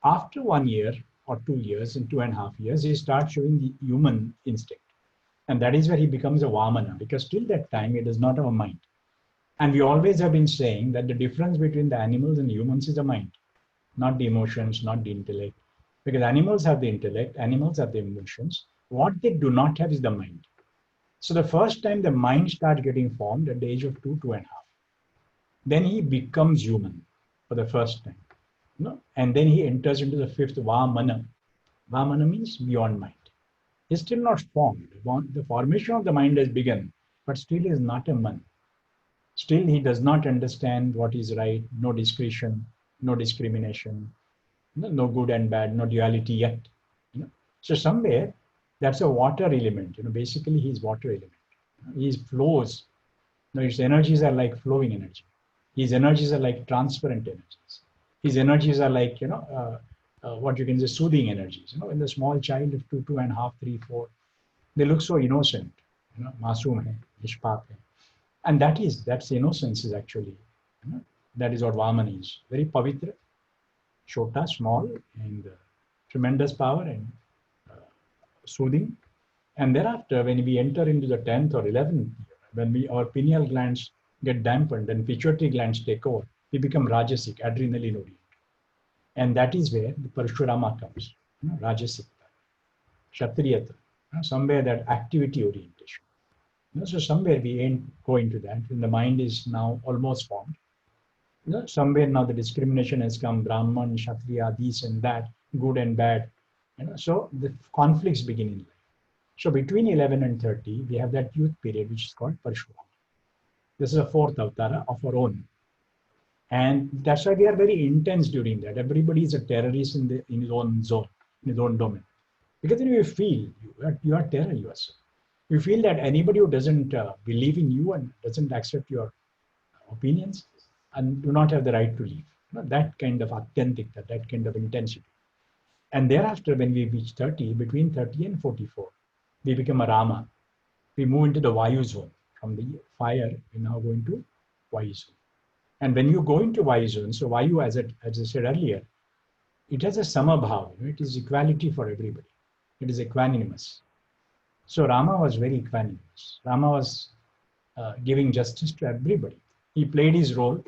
After 1 year or 2 years and 2.5 years, he starts showing the human instinct. And that is where he becomes a Vamana, because till that time, he does not have a mind. And we always have been saying that the difference between the animals and humans is the mind, not the emotions, not the intellect. Because animals have the intellect, animals have the emotions. What they do not have is the mind. So the first time the mind starts getting formed at the age of 2, 2.5, then he becomes human for the first time. And then he enters into the 5th Vamana. Vamana means beyond mind. He's still not formed. The formation of the mind has begun, but still is not a man. Still he does not understand what is right, no discretion, no discrimination, no good and bad, no duality yet. So somewhere that's a water element. Basically he's water element. He flows. His energies are like flowing energy. His energies are like transparent energies. His energies are like, what you can say, soothing energies. When the small child of 2, 2.5, 3, 4, they look so innocent, masoom hai, nishpaat hai. And that's innocence is actually, that is what Vamana is. Very pavitra, shota, small, and tremendous power and soothing. And thereafter, when we enter into the 10th or 11th year, when our pineal glands get dampened and pituitary glands take over, we become rajasic, adrenaline oriented. And that is where the Parashurama comes, rajasic, kshatriyata, somewhere that activity orientation. So somewhere we go into that when the mind is now almost formed. Somewhere now the discrimination has come, Brahman, Kshatriya, this and that, good and bad. So the conflicts begin in life. So between 11 and 30, we have that youth period, which is called Parashurama. This is a 4th avatara of our own. And that's why we are very intense during that. Everybody is a terrorist in his own zone, in his own domain. Because then you feel you are terror yourself. You feel that anybody who doesn't believe in you and doesn't accept your opinions and do not have the right to live. That kind of authentic, that kind of intensity. And thereafter, when we reach 30, between 30 and 44, we become a Rama. We move into the Vayu zone. From the fire, we now go into Vayu zone. And when you go into Vayu zone, so Vayu, as I said earlier, it has a samabhav. It is equality for everybody. It is equanimous. So Rama was very equanimous. Rama was giving justice to everybody. He played his role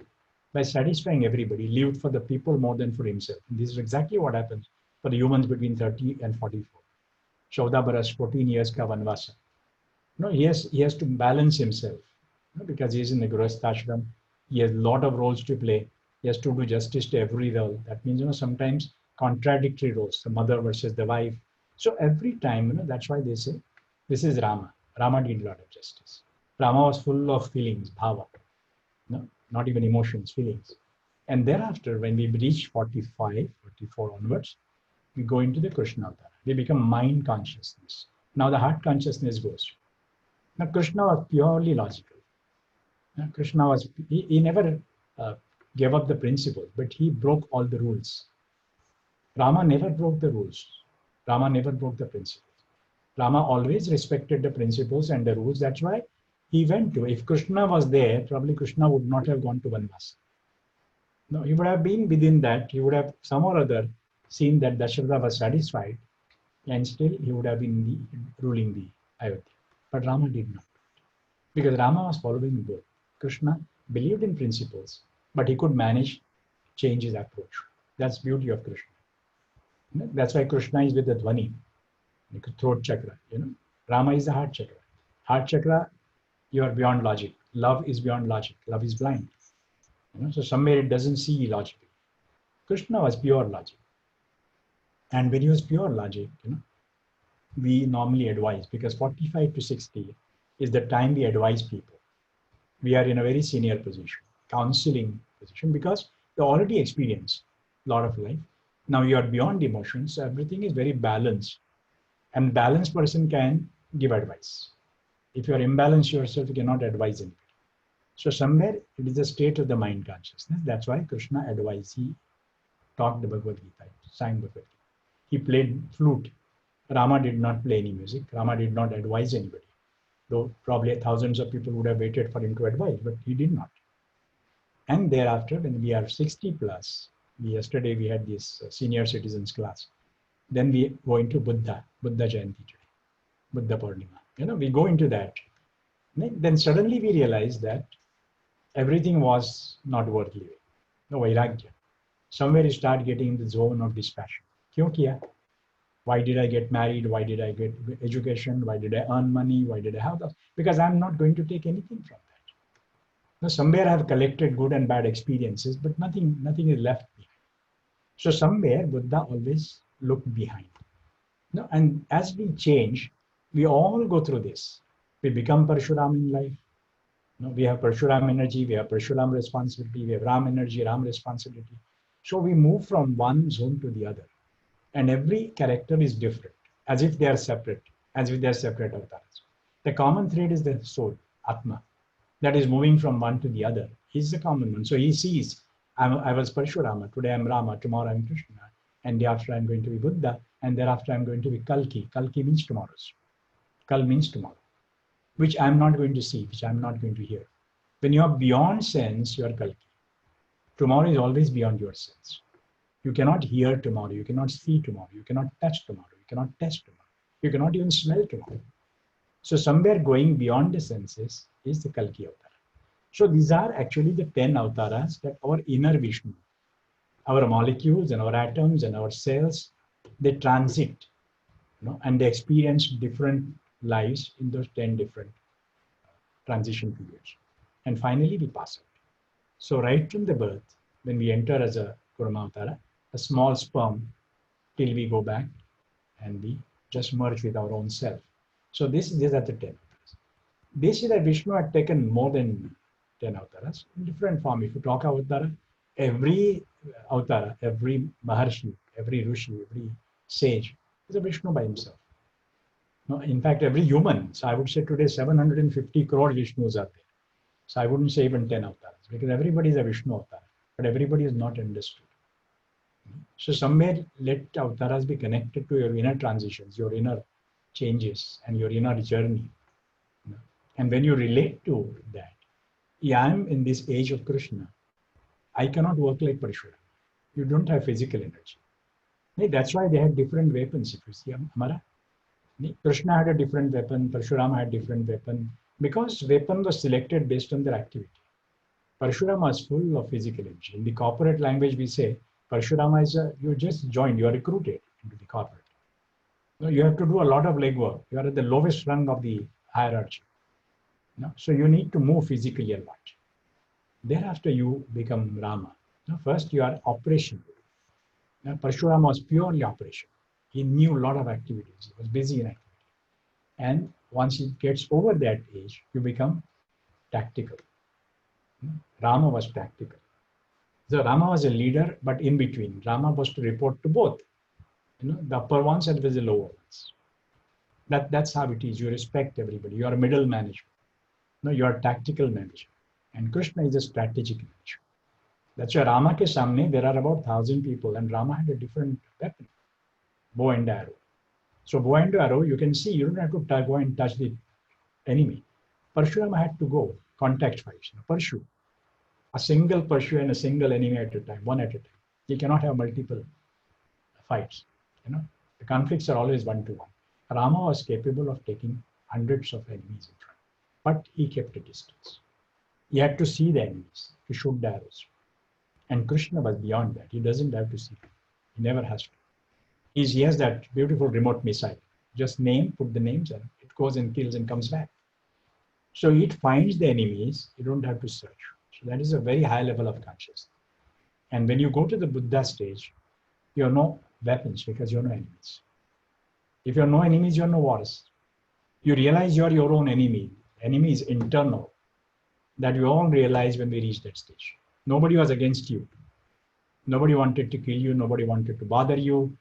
by satisfying everybody, lived for the people more than for himself. And this is exactly what happens for the humans between 30 and 44. 14 baras, 14 years ka vanvasa. He has to balance himself, because he is in the Grihastha ashram. He has a lot of roles to play. He has to do justice to every role. That means, sometimes contradictory roles, the mother versus the wife. So every time, that's why they say, this is Rama. Rama did a lot of justice. Rama was full of feelings, bhava, not even emotions, feelings. And thereafter, when we reach 45, 44 onwards, we go into the Krishna avatar. We become mind consciousness. Now the heart consciousness goes. Now Krishna was purely logical. Krishna was, he never gave up the principles, but he broke all the rules. Rama never broke the rules. Rama never broke the principles. Rama always respected the principles and the rules. That's why he went to, if Krishna was there, probably Krishna would not have gone to Vanvasa. No, he would have been within that. He would have some or other seen that Dasharatha was satisfied, and still he would have been ruling the Ayodhya. But Rama did not. Because Rama was following both. Krishna believed in principles, but he could manage, change his approach. That's the beauty of Krishna. That's why Krishna is with the Dhvani, the throat chakra. Rama is the heart chakra. Heart chakra, you are beyond logic. Love is beyond logic. Love is blind. So somewhere it doesn't see logically. Krishna was pure logic. And when he was pure logic, we normally advise, because 45 to 60 is the time we advise people. We are in a very senior position, counseling position, because you already experienced a lot of life. Now you are beyond emotions, so everything is very balanced. And balanced person can give advice. If you are imbalanced yourself, you cannot advise anybody. So somewhere it is a state of the mind consciousness. That's why Krishna advised. He taught the Bhagavad Gita, sang Bhagavad Gita. He played flute. Rama did not play any music. Rama did not advise anybody. Though probably thousands of people would have waited for him to advise, but he did not. And thereafter, when we are 60 plus, yesterday we had this senior citizens class. Then we go into Buddha Jayanti today, Buddha Purnima. We go into that. Then suddenly we realize that everything was not worth living. No vairagya. Somewhere you start getting in the zone of dispassion. Kyun kiya? Why did I get married? Why did I get education? Why did I earn money? Why did I have that? Because I'm not going to take anything from that. Now, somewhere I have collected good and bad experiences, but nothing is left behind. So somewhere Buddha always looked behind. And as we change, we all go through this. We become Parshuram in life. We have Parshuram energy, we have Parshuram responsibility, we have Ram energy, Ram responsibility. So we move from one zone to the other. And every character is different, as if they are separate, avatars. The common thread is the soul, Atma, that is moving from one to the other. He's the common one. So he sees, I was Parshurama, today I'm Rama, tomorrow I'm Krishna, and thereafter I'm going to be Buddha, and thereafter I'm going to be Kalki. Kalki means tomorrow's. Kal means tomorrow, which I'm not going to see, which I'm not going to hear. When you are beyond sense, you are Kalki. Tomorrow is always beyond your sense. You cannot hear tomorrow, you cannot see tomorrow, you cannot touch tomorrow, you cannot taste tomorrow, you cannot even smell tomorrow. So somewhere going beyond the senses is the Kalki avatar. So these are actually the 10 avatars that our inner Vishnu, our molecules and our atoms and our cells, they transit, and they experience different lives in those 10 different transition periods. And finally we pass out. So right from the birth, when we enter as a Kurma avatara, a small sperm, till we go back and we just merge with our own self. So these are the 10 avatars. They say that Vishnu had taken more than 10 avatars in different form. If you talk avatara, every avatara, every Maharshi, every Rishi, every sage is a Vishnu by himself. No, in fact, every human, so I would say today 750 crore Vishnus are there. So I wouldn't say even 10 avatars, because everybody is a Vishnu avatar. but everybody is not understood. So somewhere let avatars be connected to your inner transitions, your inner changes, and your inner journey. And when you relate to that, yeah, I'm in this age of Krishna. I cannot work like Parashurama. You don't have physical energy. That's why they had different weapons. If you see, Amara, Krishna had a different weapon, Parashurama had different weapon, because weapon was selected based on their activity. Parashurama is full of physical energy. In the corporate language, we say Parashurama is you just joined, you are recruited into the corporate. You have to do a lot of legwork. You are at the lowest rung of the hierarchy. So you need to move physically a lot. Thereafter, you become Rama. First, you are operational. Parashurama was purely operation. He knew a lot of activities. He was busy in activity. And once he gets over that age, you become tactical. Rama was tactical. So Rama was a leader, but in between. Rama was to report to both, the upper ones as well as the lower ones. That's how it is. You respect everybody. You are a middle manager. You are a tactical manager. And Krishna is a strategic manager. That's why Rama ke samne, there are about 1,000 people, and Rama had a different weapon, bow and arrow. So bow and arrow, you can see, you don't have to go and touch the enemy. Parashurama had to go, contact fights, pursue. A single pursue and a single enemy at a time, one at a time. You cannot have multiple fights. The conflicts are always one-to-one. Rama was capable of taking hundreds of enemies in front, but he kept a distance. He had to see the enemies, to shoot the arrows. And Krishna was beyond that. He doesn't have to see them. He never has to. He has that beautiful remote missile. Just put the names, and it goes and kills and comes back. So it finds the enemies. You don't have to search. So that is a very high level of consciousness. And when you go to the Buddha stage, you have no weapons because you have no enemies. If you have no enemies, you have no wars. You realize you are your own enemy. Enemy is internal. That you all realize when we reach that stage. Nobody was against you. Nobody wanted to kill you. Nobody wanted to bother you.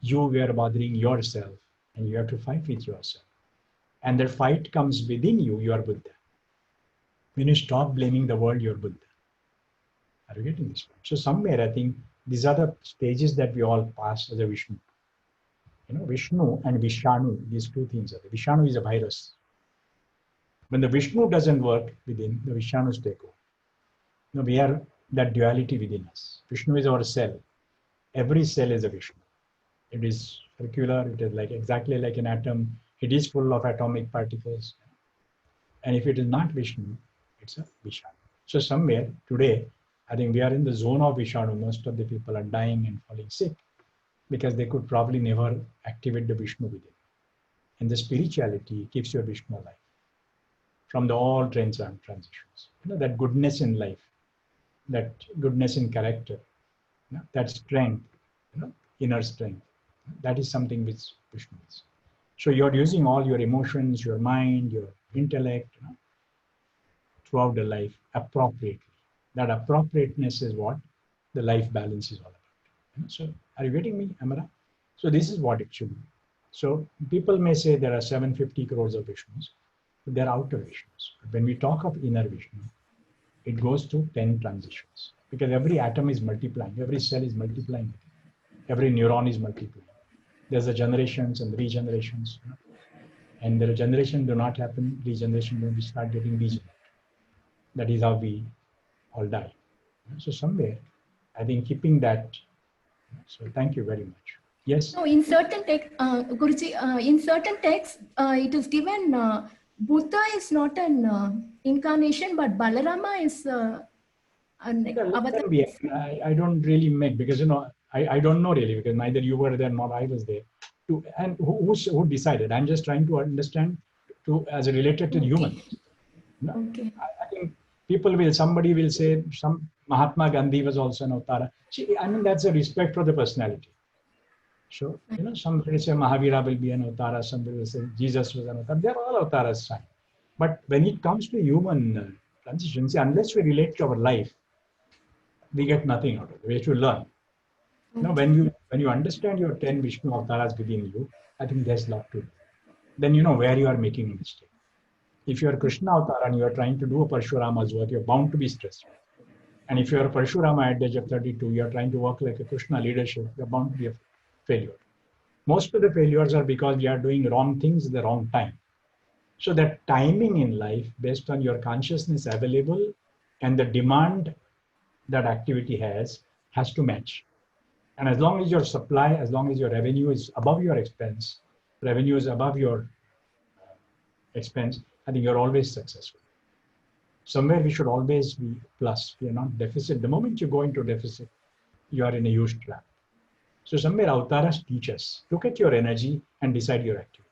You were bothering yourself, and you have to fight with yourself. And that fight comes within you. You are Buddha. When you stop blaming the world, you're Buddha. Are you getting this point? So somewhere, I think these are the stages that we all pass as a Vishnu. Vishnu and Vishanu, these two things are there. Vishanu is a virus. When the Vishnu doesn't work within, the Vishanus take over. We are that duality within us. Vishnu is our cell. Every cell is a Vishnu. It is circular. It is exactly like an atom. It is full of atomic particles. And if it is not Vishnu, it's a Vishanu. So somewhere today, I think we are in the zone of Vishanu. Most of the people are dying and falling sick because they could probably never activate the Vishnu within. And the spirituality keeps your Vishnu alive from the all trends and transitions. That goodness in life, that goodness in character, that strength, inner strength. That is something which Vishnu is. So you're using all your emotions, your mind, your intellect, throughout the life appropriately. That appropriateness is what the life balance is all about. So are you getting me, Amara? So this is what it should be. So people may say there are 750 crores of Vishnus, but they're outer Vishnus. But when we talk of inner Vishnu, it goes through 10 transitions because every atom is multiplying, every cell is multiplying, every neuron is multiplying. There's the generations and regenerations, and the generation do not happen, regeneration when we start getting regenerate. That is how we all die. So somewhere, I think keeping that. So thank you very much. Yes. No, in certain texts, Guruji, in certain texts, it is given Buddha is not an incarnation, but Balarama is an avatar. I don't really make because I don't know really because neither you were there nor I was there. And who decided? I'm just trying to understand as related to human. Okay. I think somebody will say some Mahatma Gandhi was also an avatara. See, I mean that's a respect for the personality. So somebody will say Mahavira will be an avatara. Somebody will say Jesus was an avatara. They're all avatars, fine. But when it comes to human transitions, unless we relate to our life, we get nothing out of it. We have to learn. When you understand your 10 Vishnu avatars within you, I think there's a lot to do. Then you know where you are making a mistake. If you are Krishna avatar and you are trying to do a Parashurama's work, you're bound to be stressed. And if you are Parashurama at the age of 32, you are trying to work like a Krishna leadership, you're bound to be a failure. Most of the failures are because we are doing wrong things at the wrong time. So that timing in life, based on your consciousness available and the demand that activity has to match. And as long as your supply, as long as your revenue is above your expense, revenue is above your expense, I think you're always successful. Somewhere we should always be plus. We are not deficit. The moment you go into deficit, you are in a huge trap. So somewhere avtaras teach us, look at your energy and decide your activity.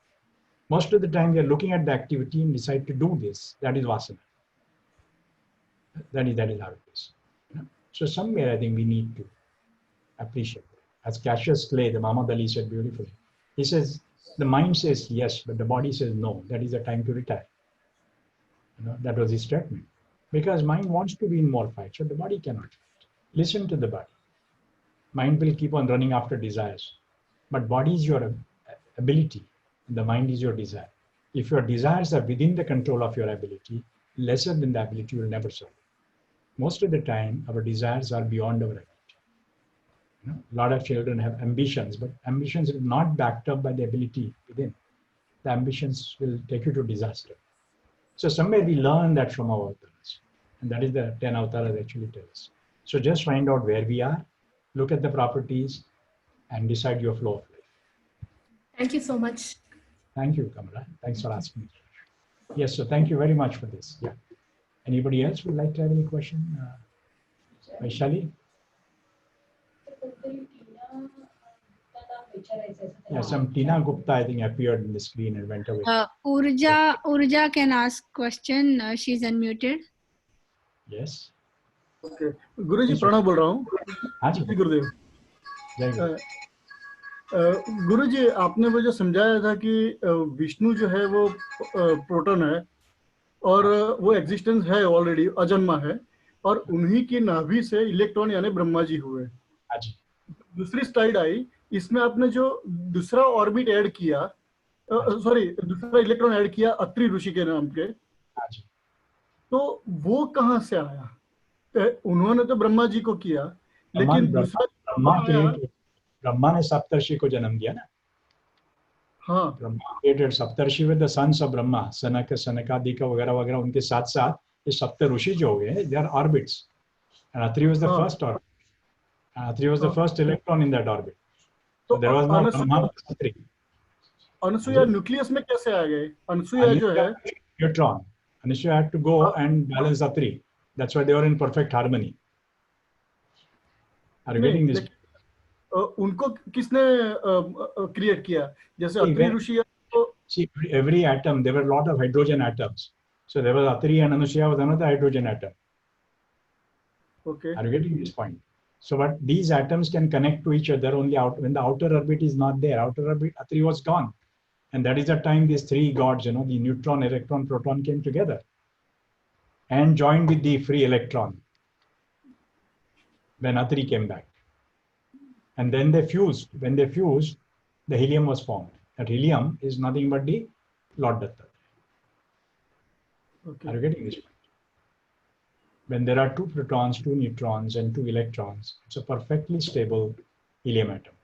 Most of the time we are looking at the activity and decide to do this. That is vasana. That is how it is. So somewhere I think we need to appreciate it. As Cassius Clay, the Muhammad Ali said beautifully. He says, the mind says yes, but the body says no. That is the time to retire. That was his statement. Because mind wants to be in more fight, so the body cannot fight. Listen to the body. Mind will keep on running after desires. But body is your ability. The mind is your desire. If your desires are within the control of your ability, lesser than the ability, you will never serve. Most of the time, our desires are beyond our ability. A lot of children have ambitions, but ambitions are not backed up by the ability within. The ambitions will take you to disaster. So somewhere we learn that from our avatars. And that is the 10 avatars actually tell us. So just find out where we are, look at the properties, and decide your flow of life. Thank you so much. Thank you, Kamala. Thanks for asking me. Yes, so thank you very much for this. Yeah. Anybody else would like to have any question? Vaishali? Yeah, some Tina Gupta, I think, appeared in the screen and went away. Urja can ask question. She's unmuted. Yes. Okay. गुरुजी प्रणव बोल रहा हूँ. हाँ जी. गुरुदेव. जय गुरु. गुरुजी आपने वो जो समझाया था कि विष्णु जो है वो प्रोटॉन है और वो एग्जिस्टेंस है ऑलरेडी, अजन्मा है, और उन्हीं की नाभि से इलेक्ट्रॉन यानी ब्रह्मा जी हुए. हाँ जी. दूसरी स्लाइड आई, इसमें आपने जो दूसरा ऑर्बिट ऐड किया, दूसरा इलेक्ट्रॉन ऐड किया अत्रि ऋषि के नाम के, तो वो कहाँ से आया? उन्होंने तो ब्रह्मा जी को किया, लेकिन दूसरा ब्रह्मा ने सप्तर्षि को जन्म दिया ना. हाँ, Brahma created Saptarishi with the sons of Brahma, Sanaka Sanakadik वगैरह वगैरह, उनके साथ साथ ये सप्त ऋषि जो हो गए, they are orbits, and Atri was the first orbit. Atri was the first electron in that orbit. So there was no Brahma Atri. Anusuiya nucleus में कैसे आ गए? अनुसुईया जो है neutron. Anusuya had to go and balance Atri. That's why they were in perfect harmony. Are you getting this? उनको किसने create किया? जैसे अत्रि ऋषि. See, every atom, there were a lot of hydrogen atoms. So there was Atri and Anusuya was another hydrogen atom. Okay. Are you getting this point? So but these atoms can connect to each other only out when the outer orbit is not there. Outer orbit, Atri was gone. And that is the time these three gods, the neutron, electron, proton came together and joined with the free electron when Atri came back. And then they fused. When they fused, the helium was formed. That helium is nothing but the Lord Datta. Okay. Are you getting this point? When there are two protons, two neutrons, and two electrons, it's a perfectly stable helium atom.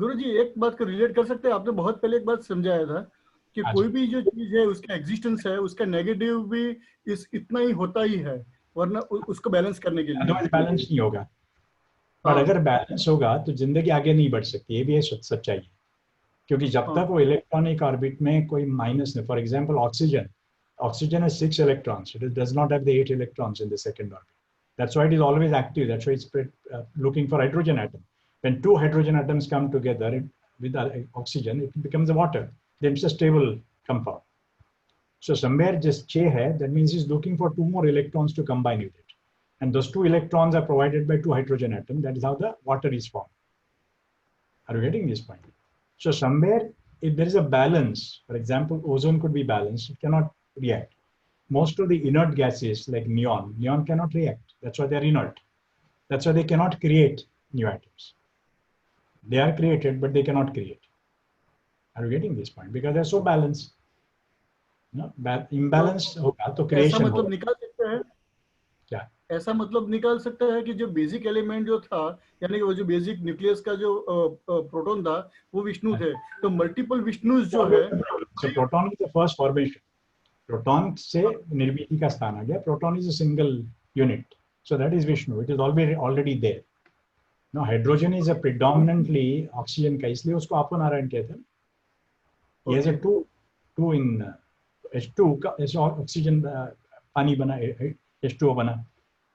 गुरुजी एक बात को relate कर सकते हैं? आपने बहुत पहले एक बात समझाया था कि कोई भी जो चीज है उसका एग्जिस्टेंस है, उसका नेगेटिव भी इतना ही होता ही है, वरना उसको बैलेंस करने के लिए. अदरवाइज बैलेंस नहीं होगा. पर अगर बैलेंस होगा तो जिंदगी आगे नहीं बढ़ सकती. ये भी है सच्चाई. क्योंकि जब तक वो इलेक्ट्रॉन एक ऑर्बिट में कोई माइनस नहीं, for example oxygen has 6 electrons. It does not have the 8 electrons in the second orbit. That's why it is always active. That's why it's looking for hydrogen atom. When two hydrogen atoms come together with oxygen, it becomes a water. Then it's a stable compound. So somewhere just Che hai, that means he's looking for 2 more electrons to combine with it. And those 2 electrons are provided by 2 hydrogen atoms. That is how the water is formed. Are you getting this point? So somewhere, if there is a balance, for example, ozone could be balanced, it cannot react. Most of the inert gases like neon cannot react. That's why they are inert. That's why they cannot create new atoms. They are created, but they cannot create. Are you getting this point? Because they're so balanced. No, imbalance होगा तो creation मतलब निकाल सकते हैं ऐसा मतलब निकाल सकता है कि जो बेसिक एलिमेंट जो था, यानी कि वो जो बेसिक न्यूक्लियस का जो प्रोटॉन था वो विष्णु थे, तो मल्टीपल विष्णुज जो है। So proton is the first formation. Proton से निर्मिति का स्थान आ गया. Proton is a single unit. So that is Vishnu. It is already there. Now hydrogen is a predominantly oxygen का, इसलिए उसको आपो नारायण कहते हैं. He has a two in H2 का oxygen पानी बना, H2O बना.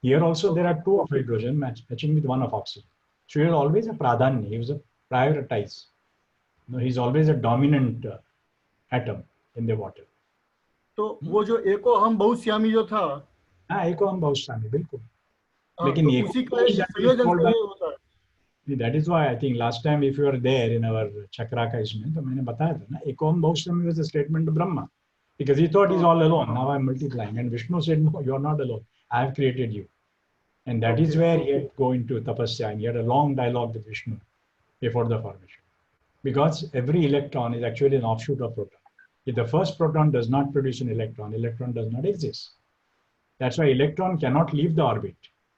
Here also there are two of hydrogen matching with one of oxygen. So he is always a pradhanya. He was a prioritized. No, he is always a dominant atom in the water. तो वो जो एको हम बहुश्यामी जो था, हाँ, एको हम बहुश्यामी, बिल्कुल. लेकिन तो उसी का संयोजन से ये होता है. That is why I think last time if you were there in our chakra का इसमें, तो मैंने बताया था ना, एको हम बहुश्यामी was a statement of Brahma, because he thought he's all alone. Now I'm multiplying, and Vishnu said, no, you are not alone. I have created you, and that is where he had to go into tapasya, and he had a long dialogue with Vishnu before the formation, because every electron is actually an offshoot of proton. If the first proton does not produce an electron, electron does not exist. That's why electron cannot leave the orbit.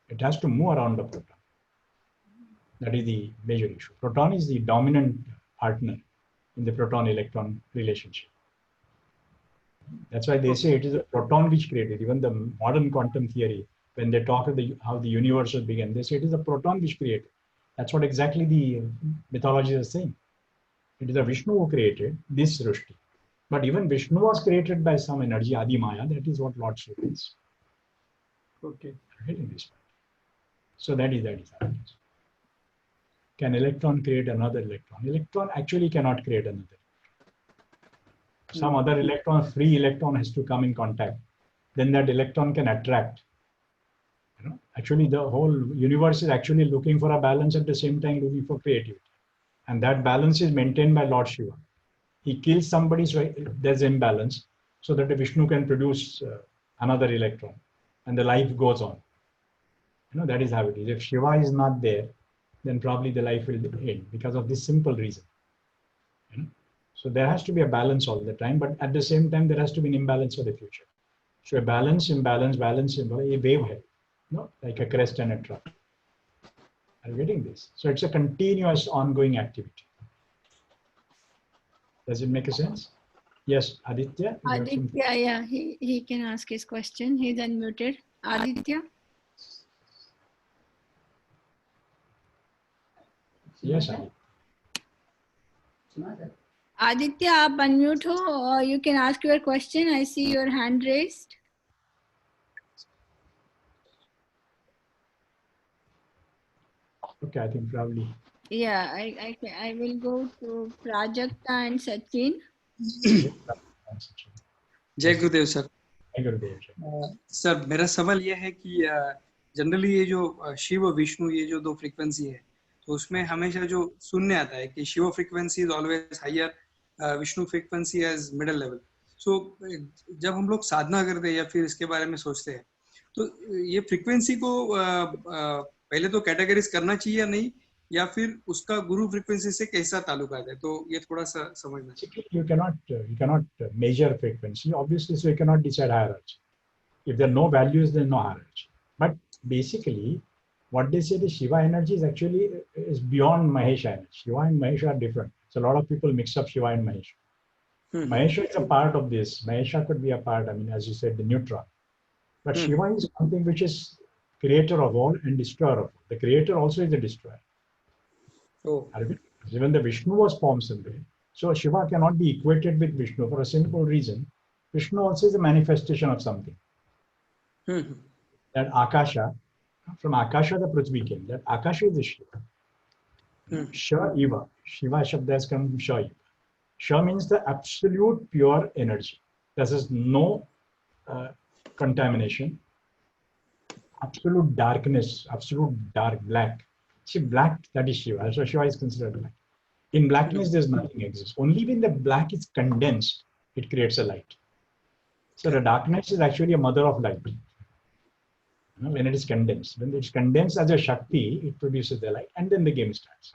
It has to move around the proton. That is the major issue. Proton is the dominant partner in the proton-electron relationship. That's why they say it is a proton which created. Even the modern quantum theory, when they talk about how the universe began, they say it is a proton which created. That's what exactly the mythology is saying. It is a Vishnu who created this Srishti. But even Vishnu was created by some energy, Adi Maya. That is what Lord Shiva is. Okay. So that is how it is. Can electron create another electron? Electron actually cannot create another. Some other electron, free electron has to come in contact. Then that electron can attract. Actually the whole universe is actually looking for a balance, at the same time looking for creativity. And that balance is maintained by Lord Shiva. He kills somebody, so there's imbalance, so that the Vishnu can produce another electron, and the life goes on. That is how it is. If Shiva is not there, then probably the life will end because of this simple reason. So there has to be a balance all the time, but at the same time, there has to be an imbalance for the future. So a balance, imbalance, a wave, like a crest and a trough. Are you getting this? So it's a continuous ongoing activity. Does it make sense? Yes, Aditya? Aditya, yeah, he can ask his question. He's unmuted. Aditya? Yes, Aditya. Aditya, आप unmute हो, or you can ask your question. I see your hand raised. Okay, I think probably. Yeah, I will go to Prajakta and Sachin. जय गुरुदेव sir. जय गुरुदेव sir, मेरा सवाल यह है कि generally ये जो शिव विष्णु ये जो दो फ्रीक्वेंसी है, तो उसमें हमेशा जो सुनने आता है कि Shiva frequency is always higher, Vishnu frequency as middle level. So जब हम लोग साधना करते हैं या फिर इसके बारे में सोचते हैं, तो ये फ्रीक्वेंसी को पहले तो कैटेगराइज करना चाहिए या नहीं, या फिर उसका गुरु फ्रीक्वेंसी से कैसा ताल्लुकात है, तो ये थोड़ा सा समझना चाहिए. You cannot measure frequency, obviously, so you cannot decide hierarchy. If there are no values, there is no hierarchy. But basically, what they say, the Shiva energy is actually beyond Mahesha energy. Shiva and Mahesha are different. So a lot of people mix up Shiva and Mahesha. Mahesha is a part of this. Mahesha could be a part, as you said, the neutron. But Shiva is something which is creator of all and destroyer of all. The creator also is the destroyer. Even the Vishnu was formed someday. So Shiva cannot be equated with Vishnu for a simple reason. Vishnu also is a manifestation of something. That Akasha, from Akasha the Prithvi came. That Akasha is the Shiva. Shiva. Shiva Shabda has come from Shiva. Shiva means the absolute pure energy. There is no contamination. Absolute darkness, absolute dark, black. See, black, that is Shiva. So Shiva is considered black. In blackness, there's nothing exists. Only when the black is condensed, it creates a light. So the darkness is actually a mother of light. When it is condensed. When it's condensed as a Shakti, it produces the light, and then the game starts.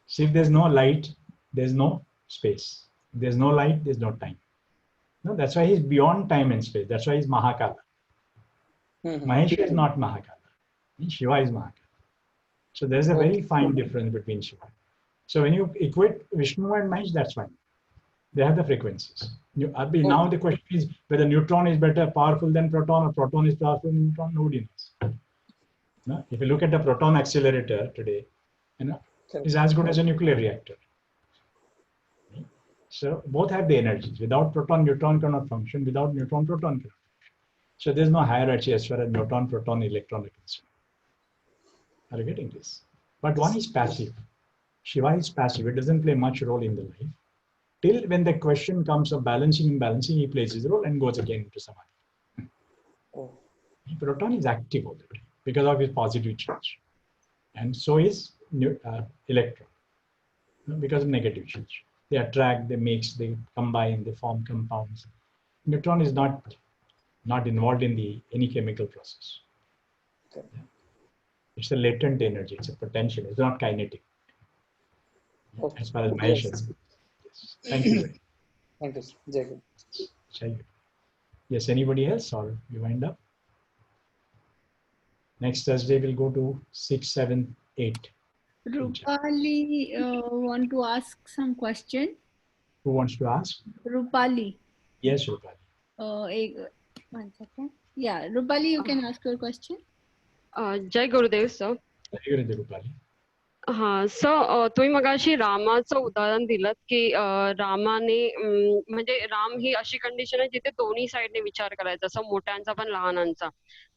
So if there's no light, there's no space. If there's no light, there's no time. That's why he's beyond time and space. That's why he's Mahakala. Mahesha is not Mahakala. Shiva is Mahakala. So there's a very fine difference between Shiva. So when you equate Vishnu and Mahesh, that's fine. They have the frequencies. Now the question is whether neutron is better powerful than proton or proton is powerful than neutron. Nobody knows. No? If you look at the proton accelerator today, is as good as a nuclear reactor. So both have the energies. Without proton, neutron cannot function. Without neutron, proton cannot function. So there's no hierarchy as far as neutron, proton, electron are concerned. Are you getting this? But one is passive. Shiva is passive. It doesn't play much role in the life. Till when the question comes of balancing and balancing, he plays his role and goes again into samadhi. Proton is active all the time because of his positive charge. And so is electron because of negative charge. They attract, they mix, they combine, they form compounds. Neutron is not involved in any chemical process. Okay. It's a latent energy. It's a potential. It's not kinetic. Okay. As far as Mahesh is. Yes. Thank you. Thank you, sir. Jai Guru. Yes, anybody else or you wind up? Next Thursday we'll go to 6, 7, 8. Rupali want to ask some question. Who wants to ask? Rupali. Yes, Rupali. 1 second. Yeah, Rupali, you can ask your question. जय गुरुदेव sir. जय गुरुदेव रुपाली. हा sir, तुम्ही मगाशी रामाचं उदाहरण दिलं की रामाने म्हणजे राम ही अशी कंडिशन आहे जिथे दोन्ही साईडने विचार करायचा, असं मोठ्यांचा पण लहानांचा.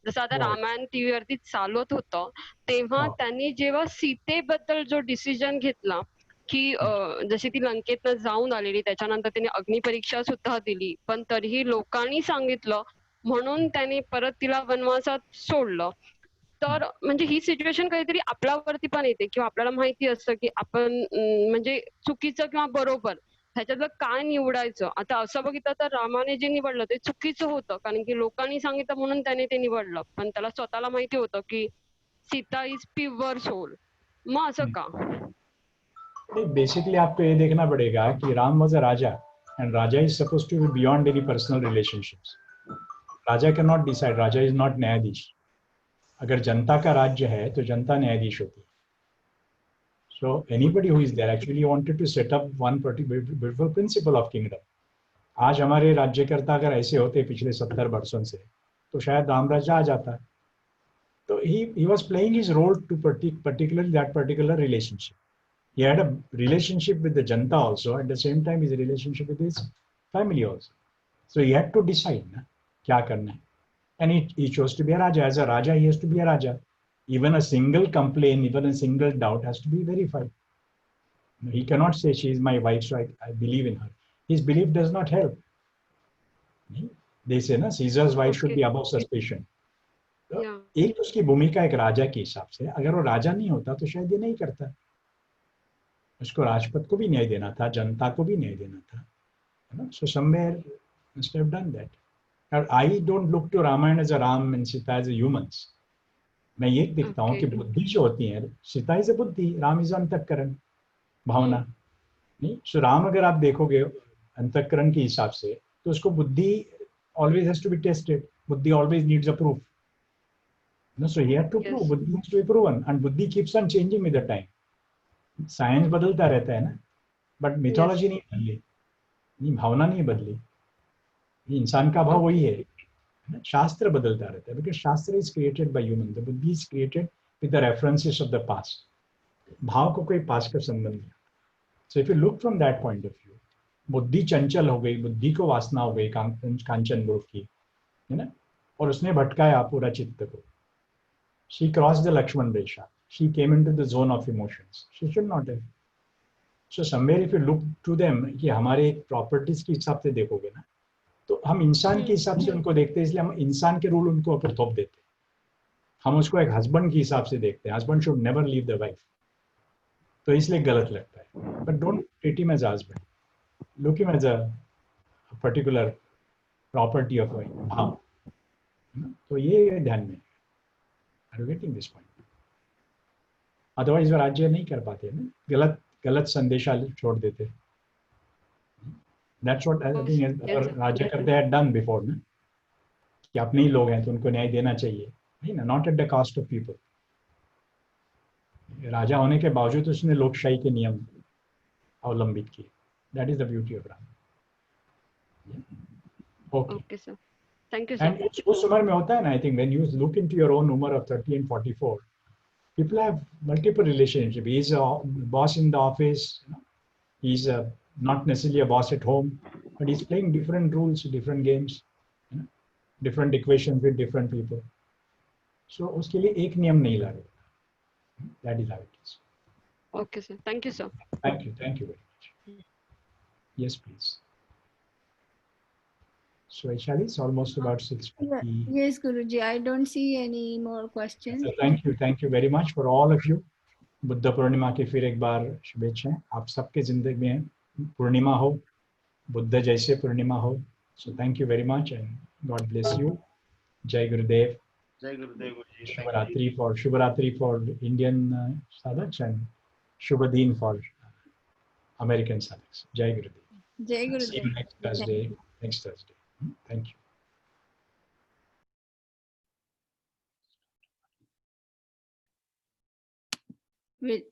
जसं आता रामायण टीव्हीवरती चालवत होतं तेव्हा त्यांनी जेव्हा सीतेबद्दल जो डिसिजन घेतला की जशी ती लंकेतनं जाऊन आलेली त्याच्यानंतर तिने अग्निपरीक्षा सुद्धा दिली पण तरीही लोकांनी सांगितलं म्हणून त्याने परत तिला वनवासात सोडलं. तर म्हणजे ही सिच्युएशन काहीतरी आपल्यावरती पण येते किंवा आपल्याला माहिती असतं की आपण म्हणजे चुकीचं किंवा बरोबर ह्याच्यातलं काय निवडायचं. आता असं बघितलं तर रामाने जे निवडलं ते चुकीचं होतं कारण की लोकांनी सांगितलं म्हणून त्याने ते निवडलं पण त्याला स्वतःला माहिती होतं की सीता इज प्युअर सोल. मग असं का? बेसिकली आपको ये देखना पड़ेगा कि राम वाज अ राजा एंड राजा is supposed to be beyond any personal relationships. राजा कैन नॉट डिसाइड. राजा इज नॉट न्यायाधीश. अगर जनता का राज्य है तो जनता न्यायाधीश होती है. So anybody who is there actually wanted to set up one beautiful principle of kingdom. आज हमारे राज्यकर्ता अगर ऐसे होते पिछले 70 वर्षों से तो शायद राम राज्य आ जाता. तो he was playing his role to particularly that particular relationship. He had a relationship with the janta also, at the same time his relationship with his family also. So he had to decide na kya karna hai. And he chose to be a raja. As a raja, he has to be a raja. Even a single complaint, even a single doubt has to be verified. He cannot say she is my wife, so I believe in her. His belief does not help. They say, na, Caesar's wife should be above suspicion. तो एक उसकी भूमिका एक राजा के हिसाब से, अगर वो राजा नहीं होता तो शायद ये नहीं करता. उसको राजपद को भी न्याय देना था, जनता को भी न्याय देना था. So somewhere must have done that. I don't look to Ramayana as a Ram and Sita as a humans. मैं ये देखता हूँ कि बुद्धि जो होती है, सीता इज बुद्धि, राम इज अंतःकरण, भावना. नहीं, सो राम अगर आप देखोगे अंतःकरण के हिसाब से तो उसको बुद्धि always has to be tested. बुद्धि always needs a proof. No, so he had to prove. बुद्धि needs to be proven, and बुद्धि keeps on changing with the time. Science बदलता रहता है ना, but mythology नहीं बदली, नहीं भावना नहीं बदली. इंसान का भाव वही है. शास्त्र बदलता रहता है because शास्त्र is created by human. The बुद्धि is created with the references of the past. भाव को कोई पास का संबंध नहीं. So if you look from that point of view, बुद्धि चंचल हो गई, बुद्धि को वासना हो गई कांचन रूप की, है ना, और उसने भटकाया पूरा चित्त को. She crossed the Lakshman Resha. She came into the zone of emotions. She should not have. So somewhere if you look to them, कि हमारे प्रॉपर्टीज के हिसाब से देखोगे ना, तो हम इंसान के हिसाब से उनको देखते हैं, इसलिए हम इंसान के रूल उनको ऊपर थोप देते हैं. हम उसको एक हस्बैंड के हिसाब से देखते हैं. Husband should never leave the wife. तो इसलिए गलत लगता है. But don't treat him as husband. Look him as a particular property of भाव. तो ये ध्यान में. Are you getting this point? Otherwise वो राज्य नहीं कर पाते ना, गलत संदेशा छोड़ देते. That's what I think राज्य करते had done before ना. कि अपने ही लोग हैं तो उनको न्याय देना चाहिए, नहीं ना, not at the cost of people. राजा होने के बावजूद उसने लोकशाही के नियम अवलंबित किए। That is the beauty of Ram. Okay sir, thank you sir. And उस उम्र में होता है ना, I think when you look into your own उम्र of 30 and 44, people have multiple relationships. He's a boss in the office, you know? He's not necessarily a boss at home, but he's playing different rules, different games, you know? Different equations with different people. So उसके लिए एक नियम नहीं लागू। That is how it is. Okay sir, thank you sir. Thank you very much. Yes, please. So Aishali, it's almost about 6:50. Yes, Guruji. I don't see any more questions. So thank you very much for all of you. Buddha Purnima की फिर एक बार शुभेच्छाएं। आप सबके जिंदगी में पूर्णिमा हो, बुद्ध जैसे पूर्णिमा हो। So thank you very much and God bless you. Jai Gurudev. जय गुरुदेव गुरुजी। Shubharatri for Indian sadhaks and Shubhadin for American sadhaks. Jai Gurudev. Jai See you Gurudev. next Thursday. Thank you. With